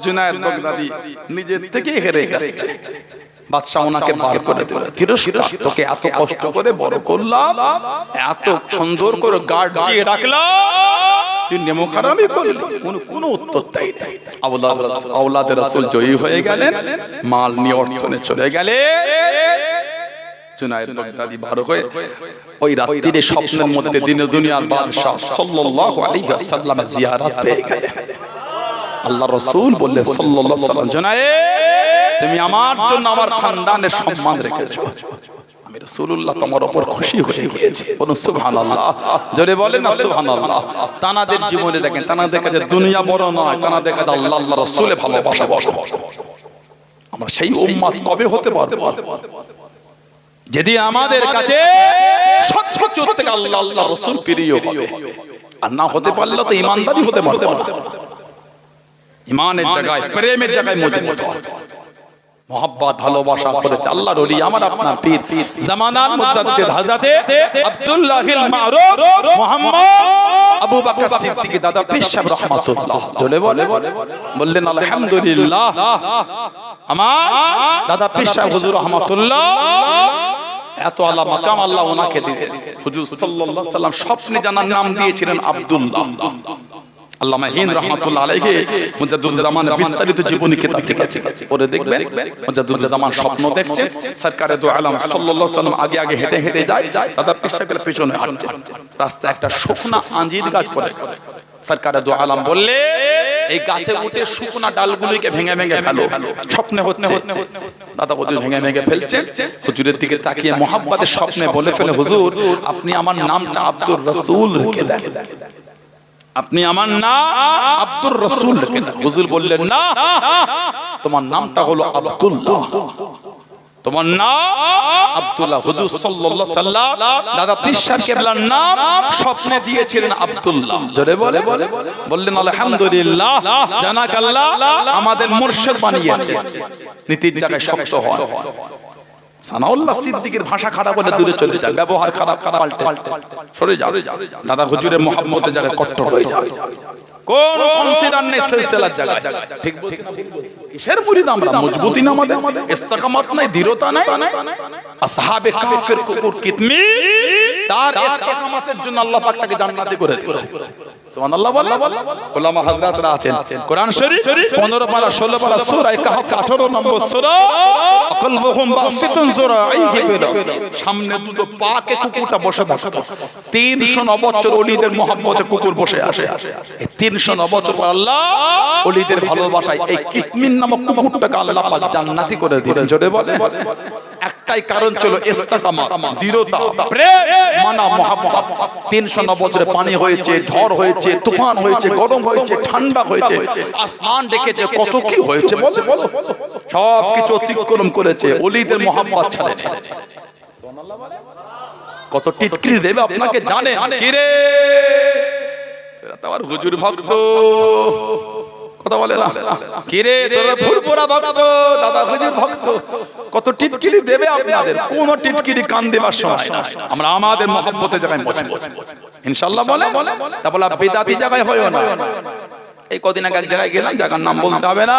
জুনায়েদ বাগদাদি নিজে থেকে হেরে গেছে বাদশা ওনাকে বার করে দিল তিরস্কার তোকে এত কষ্ট করে বড় করলাম এত সুন্দর করে গার্ড দিয়ে রাখলাম তুই নেমখারামি করলি কোনো উত্তর দেয় না আওলাদে রাসূল জয়ী হয়ে গেলেন মাল নিয়ে অর্থনে চলে গেলেন জুনায়েদ বাগদাদি বার হয়ে ওই রাত্রিতে স্বপ্নের মধ্যে দিনে দুনিয়ার বাদশা সাল্লাল্লাহু আলাইহি ওয়াসাল্লামের জিয়ারত পেয়ে গেলেন আল্লাহ রাসূল বললেন সাল্লাল্লাহু আলাইহি ওয়াসাল্লাম জুনায়েদ তুমি আমার জন্য আমার খানদানের সম্মান রেখেছো আমি রাসূলুল্লাহ তোমার উপর খুশি হয়ে গিয়েছি বলুন সুবহানাল্লাহ জোরে বলেন না সুবহানাল্লাহ তানাদের জীবনে দেখেন তানাদের কাছে দুনিয়া বড় নয় তানাদের কাছে আল্লাহ আল্লাহ রাসূলের ভালোবাসা বড় আমরা সেই উম্মত কবে হতে পারবো যদি আমাদের কাছে সত্য থেকে আল্লাহ আল্লাহ রাসূল প্রিয় হবে আর না হতে পারলে তো ঈমানদারি হতে পারবে না ঈমানের জায়গায় প্রেমের জায়গায় মজবুত হওয়া মোহাব্বত ভালোবাসা করেছে আল্লাহর ওলি আমার আপনার পীর জামানার মুজাদ্দিদ হযরত আব্দুল্লাহিল মারুফ মুহাম্মদ আবু বকর সিদ্দিক দাদা পীর সাহেব রাহমাতুল্লাহ জলে বললেন আলহামদুলিল্লাহ আমার দাদা পীর সাহেব হুজুর রাহমাতুল্লাহ এত আলা মাকাম আল্লাহ ওনাকে দিলেন হুজুর সাল্লাল্লাহু আলাইহি সাল্লাম স্বপ্নে জানার নাম দিয়েছিলেন আব্দুল্লাহ আল্লামা হিন্দ রাহমাতুল্লাহ আলাইহি মুজাদ্দিদুল জামানের বিস্তারিত জীবনী কিতাব লিখেছেন পড়ে দেখবেন মুজাদ্দিদুল জামান স্বপ্ন দেখছেন সরকারে দু আলম সাল্লাল্লাহু আলাইহি সাল্লাম আগে আগে হেঁটে হেঁটে যায় দাদা পীর সাহেবের পিছনে হাঁটছেন রাস্তায় একটা শুকনা আঞ্জির গাছ পড়ে সরকারে দু আলম বললে এই গাছে উঠে শুকনা ডালগুলোকে ভেঙে ভেঙে ফেলো স্বপ্নে হচ্ছে দাদা হুজুর ভেঙে ভেঙে ফেলছেন হুজুরের দিকে তাকিয়ে মোহাব্বতের স্বপ্নে বলে ফেলে হুজুর আপনি আমার নামটা আব্দুর রাসূল রেখে দেন আপনি আমার নাম আব্দুর রাসূল রেখে দেন হুজুর বললেন না তোমার নামটা হলো আব্দুল্লাহ তোমার নাম আব্দুল্লাহ হুজুর সাল্লাল্লাহু আলাইহি সাল্লাম দাদা পীর সাহেব কেবলার নাম স্বপ্নে দিয়েছিলেন আব্দুল্লাহ জোরে বললেন আলহামদুলিল্লাহ জানাকাল্লাহ আমাদের মুর্শিদ বানিয়েছে নীতির জায়গায় শক্ত হয় সানাউল্লাহ সিদ্দিকের ভাষা খারাপ হলে দূরে চলে যায় ব্যবহার খারাপ পাল্টে সরে যাও দাদা হুজুরের মুহাব্বতের জায়গায় কট্টর হয়ে যায় কোন কনসিডার নেই সিলসিলার জায়গায় ঠিক বলছেন কিসের মুরিদ আমরা মজবুতি না আমাদের ইস্তেকামত নাই দৃঢ়তা নাই আসহাবে কাফের কুকুর কিতমি তার ইস্তেকামতের জন্য আল্লাহ পাক তাকে জান্নাতি করে দিলেন সুবহানাল্লাহ বলেন উলামা হযরতরা আছেন কোরআন শরীফ 15 পারা 16 পারা সূরা কাহফ 18 নম্বর সূরা কলবুহুম বাসিতুন যুরাইহি বিরাস সামনে দুটো পাকে কুকুরটা বসে থাকতো 309 বছর ওলিদের মুহাব্বতে কুকুর বসে আছে 309 বছর পর আল্লাহ ওলিদের ভালোবাসায় এই কিতমিন নামক কুকুরটাকে আল্লাহ পাক জান্নাতি করে দিলেন জোরে বলে একটাই কারণ ছিল ইস্তেকামত দৃঢ়তা প্রেম মানা মুহাব্বত 309 বছরে পানি হয়েছে ঝড় হয়েছে তুফান হয়েছে গরম হয়েছে ঠান্ডা হয়েছে আসমান ডেকেছে কত কি হয়েছে বলো সব কিছু অতিক্রম করেছে ওলিদের মুহাব্বত ছাড়ে সুবহানাল্লাহ বলে কত টিটকিরি দেবে আপনাকে জানে কি রে এরা তো আর হুজুর ভক্ত কথা বলে না কি রে তোরা ফুরফুরা ভক্ত দাদা হুজুর ভক্ত কত টিটকিরি দেবে আপনাদের কোন টিটকিরি কান দেবার সময় না আমরা আমাদের মুহাব্বতের জায়গায় বসবো ইনশাআল্লাহ বলে তারপর বিদাতি জায়গায় হয়ও না এই কদিন আগে এক জায়গায় গেলাম জায়গার নাম বলতে হবে না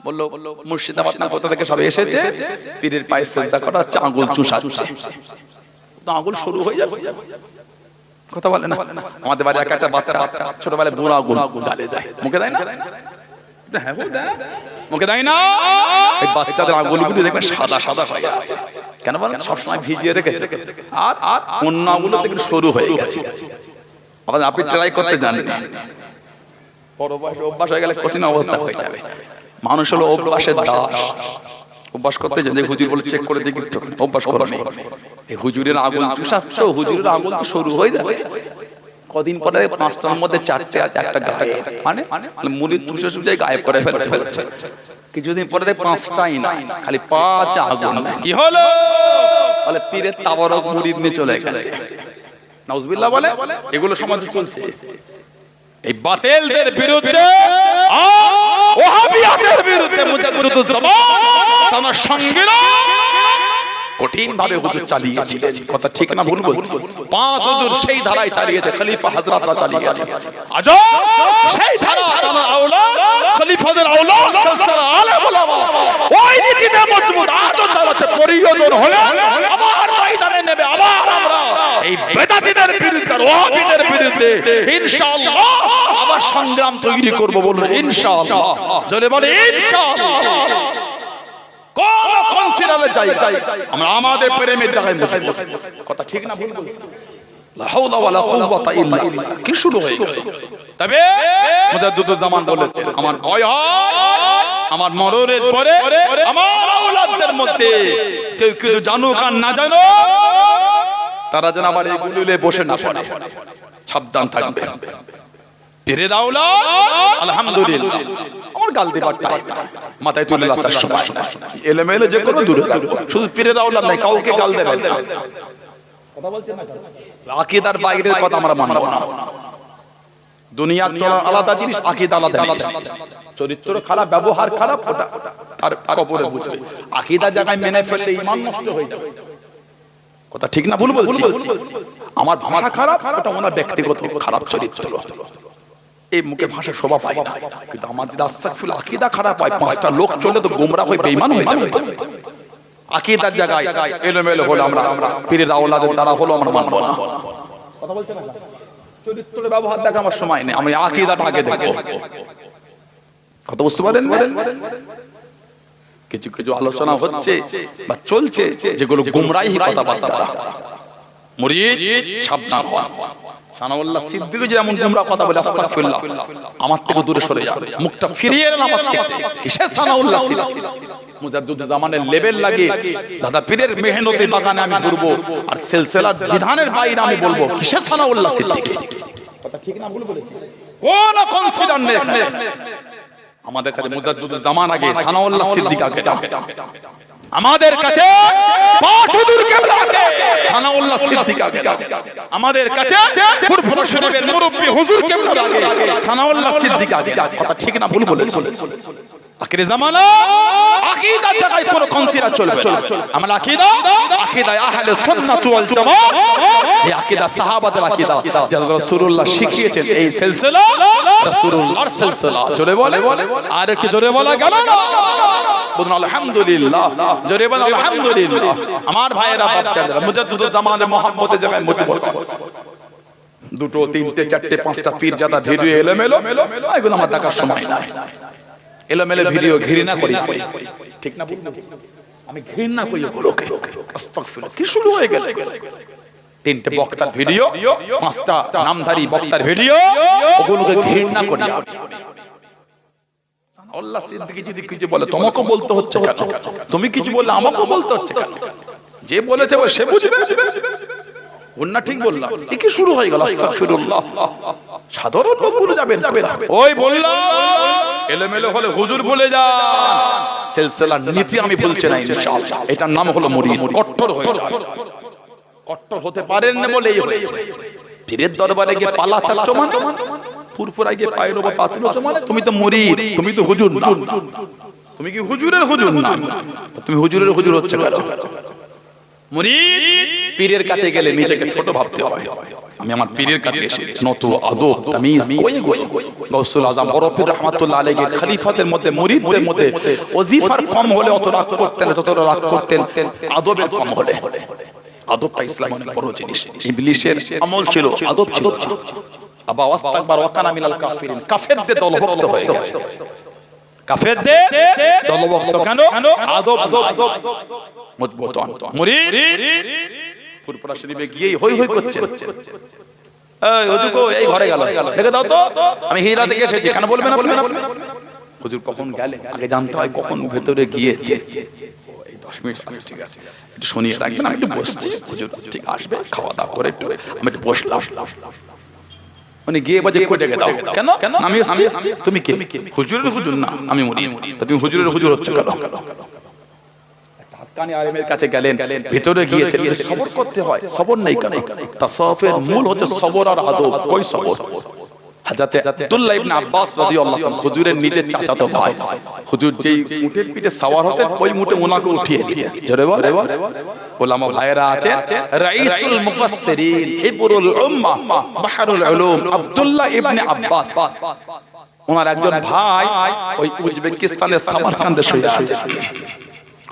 বললো মুর্শিদাবাদ না কোথা থেকে সব এসেছে পীরের পায়ে সিজদা করা হচ্ছে আঙ্গুল চুষাচ্ছে তো আঙ্গুল শুরু হয়ে যাবে কথা বলে না আমাদের বাড়ি একটা বাচ্চা ছোটবেলায় বুড়া আঙ্গুল গালে দেয় মুখে দেয় না হ্যাঁ মুখে দেয় না এই বাচ্চাদের আঙ্গুলগুলো দেখবেন সাদা সাদা হয়ে আছে কেন বলেন সবসময় ভিজিয়ে রেখেছে আর অন্য আঙ্গুল দেখবেন সরু হয়ে গেছে আবার আপনি ট্রাই করতে জানেন না বড় বয়সে অভ্যাস হয়ে গেলে কঠিন অবস্থা হয়ে যাবে মানুষ হলো অভ্যাসের দাস অভ্যাস করতে যে হুজুর বলে চেক করে দেখি অভ্যাস করো না এই হুজুরের আগুন চুষাচ্ছ হুজুরের আগুন তো শুরু হয়ে যাবে কদিন পরে পাঁচটার মধ্যে চারটে আছে একটা গায়ে মানে মুরিদ চুষে চুষে গায়েব করে ফেলছে কিছুদিন পরে পাঁচটাই না খালি পাঁচ আগুন কি হলো বলে পীরের তাবারক মুরিদ নিয়ে চলে গেছে নাউজুবিল্লাহ বলে এগুলো সমাজে চলছে এই বাতিলদের বিরুদ্ধে ওয়াহাবি ওয়াহাবিয়াতের বিরুদ্ধে মুজাদ্দিদুজ জামান তার সঙ্গে কঠিন ভাবে হুজুর চালিয়েছিলেন। কথা ঠিক না ভুল বলছি? পাঁচ হুজুর সেই ধারায় চালিয়েছে, খলিফা হযরতরা চালিয়েছে। আজও সেই ধারা তার আওলাদ খলিফাদের আওলাদ সালসালা আলেম ওলামা ওই নীতিতে মজবুত আজও চালাচ্ছে। প্রয়োজন হলে আবার ময়দানে নেবে, আবার আমরা এই বেদাতীদের বিরুদ্ধে ওয়াহাবিদের বিরুদ্ধে ইনশাআল্লাহ আবার সংগ্রাম তৈরি করব। বলুন ইনশাআল্লাহ, জোরে বলে ইনশাআল্লাহ। কোন কনসিডারে যাই আমরা আমাদের প্রেমের জায়গায় মজবুত। কথা ঠিক না ভুল বলছি? লা হাওলা ওয়ালা কুওয়াতা ইল্লা বিল্লাহ। কি শুরু হয়ে গেল? তবে মুজাদ্দিদুজ জামান বলেছেন, আমার ভয় হয় আমার মরণের পরে আমার আওলাদদের মধ্যে কেউ কিছু জানুক আর না জানো, তারা যেন আমার এই গুলিলে বসে না পড়ে। সাবধান থাকবে। পীরে আওলাদ আলহামদুলিল্লাহ আমার গাল দিবার টাইম মাথায় তুলে লাতার সময় এলেমেলে যে কোনো দূরে রাখবো। শুধু পীরে আওলাদ নাই, কাউকে গাল দেবেন না। কথা বলছেন না? আকীদার বাইরের কথা আমরা মানব না। দুনিয়ার চলার আলাদা জিনিস, আকীদা আলাদা জিনিস। চরিত্র খারাপ, ব্যবহার খারাপ, ওটা তার কবরে বুঝবে। আকীদা জায়গায় মেনে ফেললে ঈমান নষ্ট হয়ে যাবে। কথা ঠিক না ভুল বলছি? আমার ভাষা খারাপ, ওটা ওনার ব্যক্তিগত খারাপ চরিত্র। এই মুখে ভাষা শোভা পায় না, কিন্তু আমার যদি আস্তাগফিরুল্লাহ আকীদা খারাপ হয়, পাঁচটা লোক চলে তো গোমরা হয়ে বেঈমান হয়ে যাবে। আকীদার জায়গায় এলোমেলো হলো আমরা পীরের আওলাদের দ্বারা হলো আমরা মানব না। কথা বলছেন না? চরিত্রের ব্যবহার দেখা আমার সময় নেই, আমি আকীদাটা আগে দেখব। কথা বুঝতে পারেন? কিছু কিছু আলোচনা হচ্ছে বা চলছে যেগুলো গুমরাহি কথাবার্তা। মুরিদ সাবধান হন। সানাউল্লাহ সিদ্দিকী যেমন গুমরা কথা বলে, আস্তাগফিরুল্লাহ আমার থেকে দূরে সরে যান, মুখটা ফিরিয়ে নেন আমার থেকে। কিসের সানাউল্লাহ সিদ্দিকী? মুজাদ্দিদুজ জামানের লেভেল লাগে দাদা পীরের মেহনতি বাগানে আমি ঘুরবো, আর সিলসিলার বিধানের বাইরে আমি বলবো কিসের সানাউল্লাহ সিদ্দিকী? কথা ঠিক না ভুল বলেছি? কোন কনসিডার নেই আমাদের কাছে। মুজাদ্দিদুজ জামান আগে, সানাউল্লাহ সিদ্দিকী আগে। আমাদের কাছে পাঁচ হুজুর কেবলা আগে, সানাউল্লাহ সিদ্দিকী আগে। আমাদের কাছে ফুরফুরা শরীফের মুরব্বি হুজুর কেবলা আগে, সানাউল্লাহ সিদ্দিকী আগে। কথা ঠিক না ভুল বলেছি? আখিরি জামানা আকীদা জায়গায় কোন কনসিডার চলবে। আমরা আকীদা আহলে সুন্নাত ওয়াল জামাত, এই আকীদা সাহাবাদের আকীদা যা রাসূলুল্লাহ শিখিয়েছেন। এই সিলসিলা রাসূলুল্লাহর সিলসিলা। জোরে বলে, আর কি জোরে বলা গেল না? বলুন আলহামদুলিল্লাহ, জোরে বলুন আলহামদুলিল্লাহ। আমার ভাইয়েরা বাচ্চারা মুজাদ্দিদুজ জামানের মহব্বতের জায়গায় মজবুত। দুটো তিনটে চারটে পাঁচটা পীরজাদা ভিডিও এলোমেলো, এগুলো আমার দেখার সময় নাই। এলোমেলো ভিডিও ঘৃণা করি, ঠিক না? আমি ঘৃণা করি ওগুলোকে। আস্তাগফিরুল্লাহ, কি শুরু হয়ে গেল? তিনটে বক্তার ভিডিও, পাঁচটা নামধারী বক্তার ভিডিও, ওগুলোকে ঘৃণা করি। আল্লাহ সিদ্দিকী যদি কিছু বলে তোমাকে বলতে হচ্ছে কেন? তুমি কিছু বললে আমাকে বলতে হচ্ছে কেন? যে বলেছে সে বুঝবে। ওনা ঠিক বললাম? কি শুরু হয়ে গেল? আস্তাগফিরুল্লাহ। সাধারণ লোক ভুলে যাবেন। ওই বললাম এলোমেলো হলে হুজুর ভুলে যান। সিলসিলার নীতি আমি বলছি না ইনশাআল্লাহ। এটার নাম হলো মুরিদ। কট্টর হয়ে যান। কট্টর হতে পারেন না বলেই হয়েছে। পীরের দরবারে গিয়ে পালা চাচ্ছ মানে, ফুরফুরা গিয়ে পায়ের উপর পা তুলেছ মানে তুমি তো মুরিদ, তুমি তো হুজুর না। তুমি কি হুজুরের হুজুর না? তুমি হুজুরের হুজুর হচ্ছে কেন? মুরিদ পীরের কাছে গেলে নিজেকে ছোট ভাবতে হয়। আমি আমার পীরের কাছে এসেছি, নত আদব তামিজ কই গাউসুল আজম বড় পীর রাহমাতুল্লাহ আলাইহি খলিফাদের মধ্যে মুরিদদের মধ্যে ওজিফার কম হলে অত রাগ করতেন, যতটা রাগ করতেন আদবের কম হলে। আদবটা ইসলামের বড় জিনিস। ইবলিসের আমল ছিল, আদব ছিল। আবা ওয়াস্তাকবার ওয়া কানা মিনাল কাফিরিন, কাফেরদের দলভুক্ত হয়ে গেছে। কাফেরদের দলভুক্ত কেন? আদব মজবুত মুরিদ ফুরফুরা শরীফে গিয়ে হই হই করছে। এই হুজুর কো এই ঘরে গেল, দেখে দাও তো আমি হিজরা থেকে এসেছি, কেন বলবে না? হুজুর কখন গেলে আগে জানতে হয়, কখন ভেতরে গিয়েছে। এই 10 মিনিট আছে, ঠিক আছে একটু শুনিয়ে রাখবেন, আমি একটু বসছি। হুজুর ঠিক আসবে, খাওয়া দাওয়া করে একটু আমি একটু বসলাম। মানে গিয়ে বাজে কই ডেকে দাও, কেন? আমি এসেছি। তুমি কে? হুজুরের হুজুর না, আমি মুরিদ। তো তুমি হুজুরের হুজুর হচ্ছে কেন? হাক্কানি আলেমের কাছে গেলেন, ভিতরে গিয়েছেন, সবর করতে হয়। সবর নেই কেন? তাসাউফের মূল হচ্ছে সবর আর আদব। কই সবর? হযরত আব্দুল্লাহ ইবনে আব্বাস রাদিয়াল্লাহু আনহু হুজুরের নিজের চাচাতো ভাই। হুজুর যেই উটের পিঠে সওয়ার হতেন ওই উটে ওনাকে উঠিয়ে দিতেন। জোরে বল। উলামা ভাইরা আছেন, রাইসুল মুফাসসিরিন হিবরুল উম্মাহ বাহরুল উলুম আব্দুল্লাহ ইবনে আব্বাস, ওনার একজন ভাই ওই উজবেকিস্তানের সামারকান্দে শুয়ে আছে।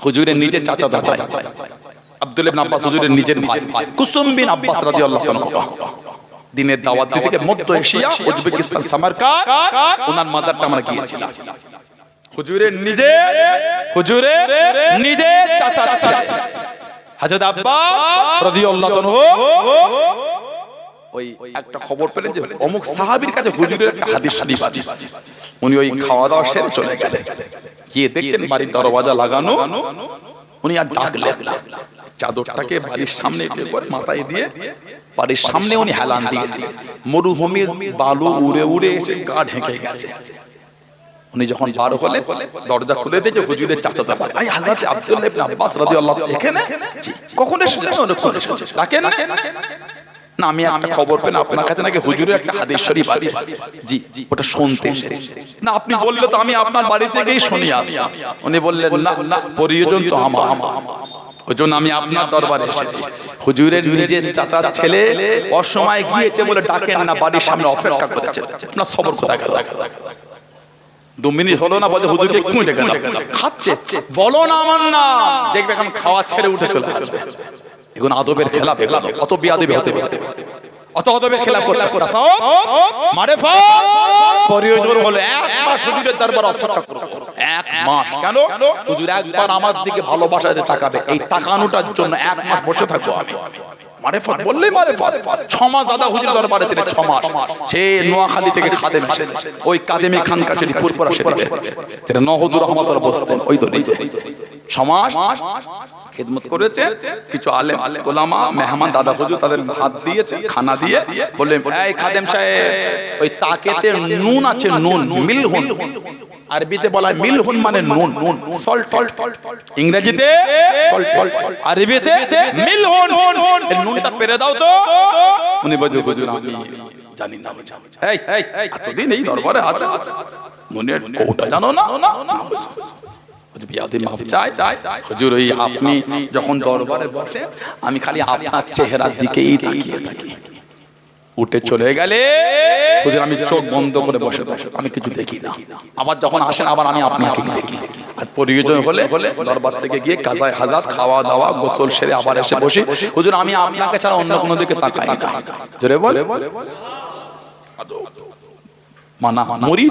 হুজুরের নিজের চাচাতো ভাই আব্দুল্লাহ ইবনে আব্বাস হুজুরের নিজের ভাই কুসুম বিন আব্বাস রাদিয়াল্লাহু আনহু দিনের দাওয়াত দিতে মধ্য এশিয়া উজবেকিস্তান সামারকান্দ ওনার মাজারটা আমরা গিয়েছিলাম। হুজুরের নিজে চাচা হযরত আব্বাস রাদিয়াল্লাহু আনহু ওই একটা খবর পেলেন যে অমুক সাহাবীর কাছে হুজুরের একটা হাদিস শরীফ আছে। উনি ওই খাওয়া দাওয়া সেরে চলে গেলেন, গিয়ে দেখছেন বাড়ির দরওয়াজা লাগানো। উনি আর ডাকলেন না, চাদরটাকে বাড়ির সামনে করে মাথায় দিয়ে বাড়ির সামনে উনি হেলান দিয়ে দিলেন। মরুভূমির বালু উড়ে উড়ে এসে গা ঢেকে গেছে। উনি যখন বার হলেন দরজা খুলে দিয়েছে হুজুরের চাচাতো ভাই এই হযরত আব্দুল্লাহ ইবনে আব্বাস রাদিয়াল্লাহু আনহু এখানে। জি, কখন এসেছেন? অনেকক্ষণ এসেছেন। ডাকেন না, আমি একটা খবর পেলাম আপনার কাছে নাকি হুজুরের একটা হাদিস শরীফ আছে। জি, ওটা শুনতে এসেছি। না, আপনি বললে তো আমি আপনার বাড়িতে গিয়েই শুনি আসতাম। উনি বললেন না, প্রয়োজন তো আমার, ওইজন্য আমি আপনার দরবারে এসেছি। হুজুরের নিজের চাচার ছেলে অসময় গিয়েছে বলে ডাকেন না, বাড়ির সামনে অপেক্ষা করেছে। আপনার সবর কোথায় গেল? 2 মিনিট হলো না, বলে হুজুরকে এক্ষুনি ডেকে নাও। খাচ্ছে, বলো না আমার না, দেখবে এখন খাওয়া ছেড়ে উঠে চলে আসবে। এখন আদবের খেলা দেখলাম, অত বিয়াদবি হতে পারে, অত আদবের খেলা করতে মারেফা প্রয়োজন হলে 1 মাস হুজুরের দরবার অপেক্ষা করব। 1 মাস কেন? হুজুর একবার আমার দিকে ভালোবাসাতে তাকাবে, এই তাকানোটার জন্য 1 মাস বসে থাকবো আমি। মারেফত বললে মারেফত 6 মাস আদা হুজুর দরবারে ছিলেন। 6 মাস সে নোয়াখালী থেকে খাদেম এসে ওই কাদেমি খান কাছে ফুরপুরা শরীফে সেটা ন হুজুর রহমাতুল্লাহ বসতেন ওই দলিলে 6 মাস খিদমত করেছে। কিছু আলেম উলামা মেহমান দাদা হুজুর তাদের ভাত দিয়েছে, খানা দিয়ে বললেন এই খাদেম সাহেব ওই তাকেতে নুন আছে, নুন মিলহুন, আরবিতে বলা হয় মিলহুন মানে নুন, সল্ট, ইংরেজিতে সল্ট, আরবিতে মিলহুন, এই নুনটা পেরে দাও তো। উনি বলে হুজুর আমি জানি না। এই এতদিন এই দরবারে আছো, নুনের কৌটা জানো না? হুজুর ওই আপনি যখন দরবারে বসে আমি খালি আপনার চেহারার দিকেই তাকিয়ে থাকি। উঠে চলে গেলে হুজুর আমি চোখ বন্ধ করে বসে থাকি, আমি কিছু দেখি না। আবার যখন আসেন আবার আমি আপনাকেই দেখি। আর প্রয়োজন হলে দরবার থেকে গিয়ে কাজায়ে হাজাত খাওয়া দাওয়া গোসল সেরে আবার এসে বসি। হুজুর আমি আপনাকে ছাড়া অন্য কোনো দিকে তাকাই না। জোরে বল। মানা মুরিদ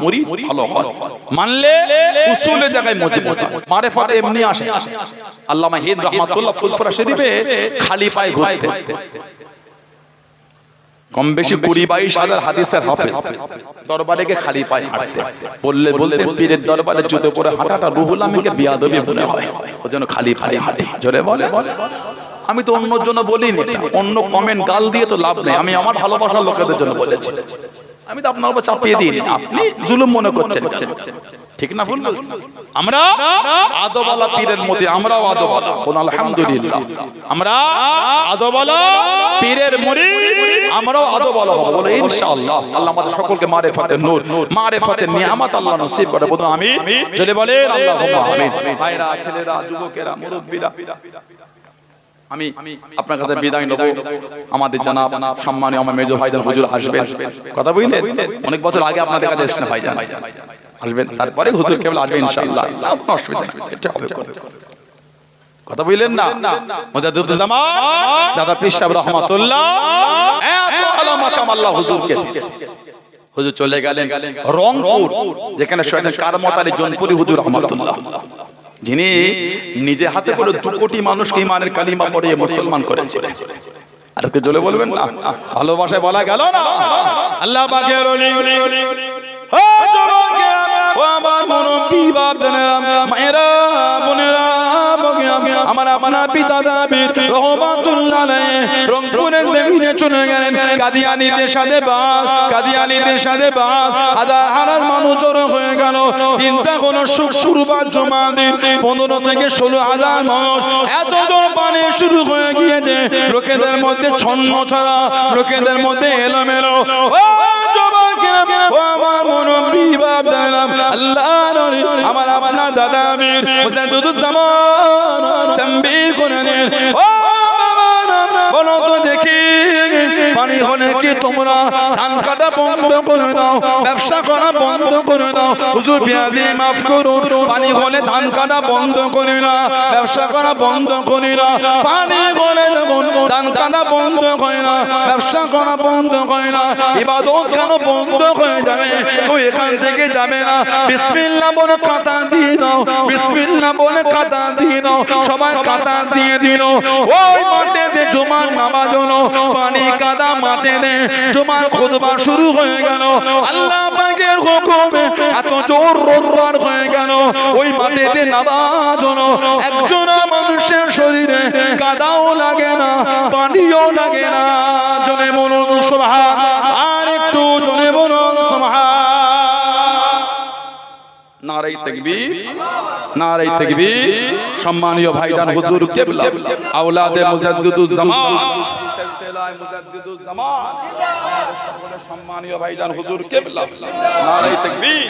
ভালো হয়, মানলে উসুলের জায়গায় মজবুত হয়। মারিফাত এমনি আসে। আল্লামা হিদ রাহমাতুল্লাহ ফুলফুরা শরীফে খালি পায়ে ঘুরতেন। কম বেশি 20-22 হাজার হাদিসের হাফেজ, দরবারে গিয়ে খালি পায়ে হাঁটতেন। বলতে পীরের দরবারে জুতো পরে হাঁটাটা রুহুল আমিনকে বিয়াদবি মনে হয়, ওজন্য খালি পায়ে হাঁটে। জোরে বলে। আমি তো অন্যর জন্য বলিনি, অন্য কমেন্ট গাল দিয়ে তো লাভ নেই। আমি আমার ভালোবাসার লোকেদের জন্য বলেছি। আমি তো আপনার উপর চাপিয়ে দিইনি, আপনি জুলুম মনে করছেন, ঠিক না? ভুল আমরা আদওয়ালা পীরের মধ্যে আমরাও আদওয়ালা, বলুন আলহামদুলিল্লাহ। আমরা আদওয়ালা পীরের মুরিদ, আমরাও আদওয়ালা হব, বলে ইনশাআল্লাহ। আল্লাহ আমাদের সকলকে মারিফাতের নূর, মারিফাতের নিয়ামত আল্লাহ নসিব করে, বলুন আমিন। চলে বলেন আল্লাহুম্মা আমিন। ভাইরা, ছেলেরা, যুবকেরা, মুরব্বিরা, আমি আপনার কাছে বিদায় নেব। আমাদের জানাব সম্মানীয় আমার মেজো ভাইজান হুজুর আসবেন, কথা বুঝলেন? অনেক বছর আগে আপনাদের কাছে এসেছেন ভাইজান, আসবেন, তারপরে হুজুর কেবল আসবেন ইনশাআল্লাহ। কোনো অসুবিধা নেই, এটা হবে, কথা বুঝলেন না? মুজাদ্দিদুজ্জামান দাদা পীর সাহেব রাহমাতুল্লাহ এত আলা মাকাম আল্লাহ হুজুরকে, হুজুর চলে গেলেন রংপুর, যেখানে শহীদ কারামত আলী জনপুরি হুজুর রাহমাতুল্লাহ, যিনি নিজে হাতে করে 2 কোটি মানুষকে ইমানের কালিমা পড়িয়ে মুসলমান করেছিলেন। আর কে জলে বলবেন না? ভালোবাসায় বলা গেল না আল্লাহ পাকের ওলি। ও যুবকেরা, ও আমার মুরব্বি বাপজানেরা, মায়েরা, বোনেরা, আমার আপনার পিতা দাবির রহমাতুল্লাহ আলাইহি রংপুরের জমিনে চলে গেলেন। কাদিয়ানীদের সাথে বাস, কাদিয়ানীদের সাথে বাস, হাজার মানুষ জড়ো হয়ে গেল। 3টা কোন শুক্রবার জমা দিন 15 থেকে 16 হাজার মানুষ এত জোর পানি শুরু হয়ে গিয়েছে। লোকেদের মধ্যে ছন্ন ছাড়া, লোকেদের মধ্যে এলোমেলো। ও যুবকেরা, মুরব্বী বাপ দাদাম আল্লাহ আমার আপনার দাদা আমির মুজাদ্দিদুজ্জামান তানবীহ করে দেন ও বলো তো দেখি পানি হলে কি তোমরা ধান কাটা বন্ধ করে দাও ব্যবসা করা বন্ধ করে দাও হুজুর বিয়াদি মাফ করুন পানি হলে ধান কাটা বন্ধ করে না ব্যবসা করা বন্ধ করে না পানি হলে যখন ধান কাটা বন্ধ করে না ব্যবসা করা বন্ধ করে না ইবাদত কেন বন্ধ হয়ে যাবে তো এখান থেকে যাবে না বিসমিল্লাহ বলে কাঁটা দিয়ে দাও বিসমিল্লাহ বলে কাঁটা দিয়ে দাও সবাই কাঁটা দিয়ে দিল ওই মাঠে জুমার নামাজ হলো পানি কাদা মাঠে জুমার খুতবা শুরু হয়ে গেল আল্লাহ পাকের হুকুমে এত জোর রোদ্র হয়ে গেল ওই মাঠেতে নামাজ হলো একজন মানুষের শরীরে কাদাও লাগে না পানিও লাগে না জনে বলুন সুবহান আর একটু জনে বলুন সুবহান নারে তাকবীর নারে তাকবীর সম্মানীয় ভাইজান হুজুর কিবলা আওলাদে মুজাদ্দিদুজ্জামান সিলসিলায়ে মুজাদ্দিদুজ্জামান সম্মানীয় ভাইজান হুজুর কিবলা নারে তাকবীর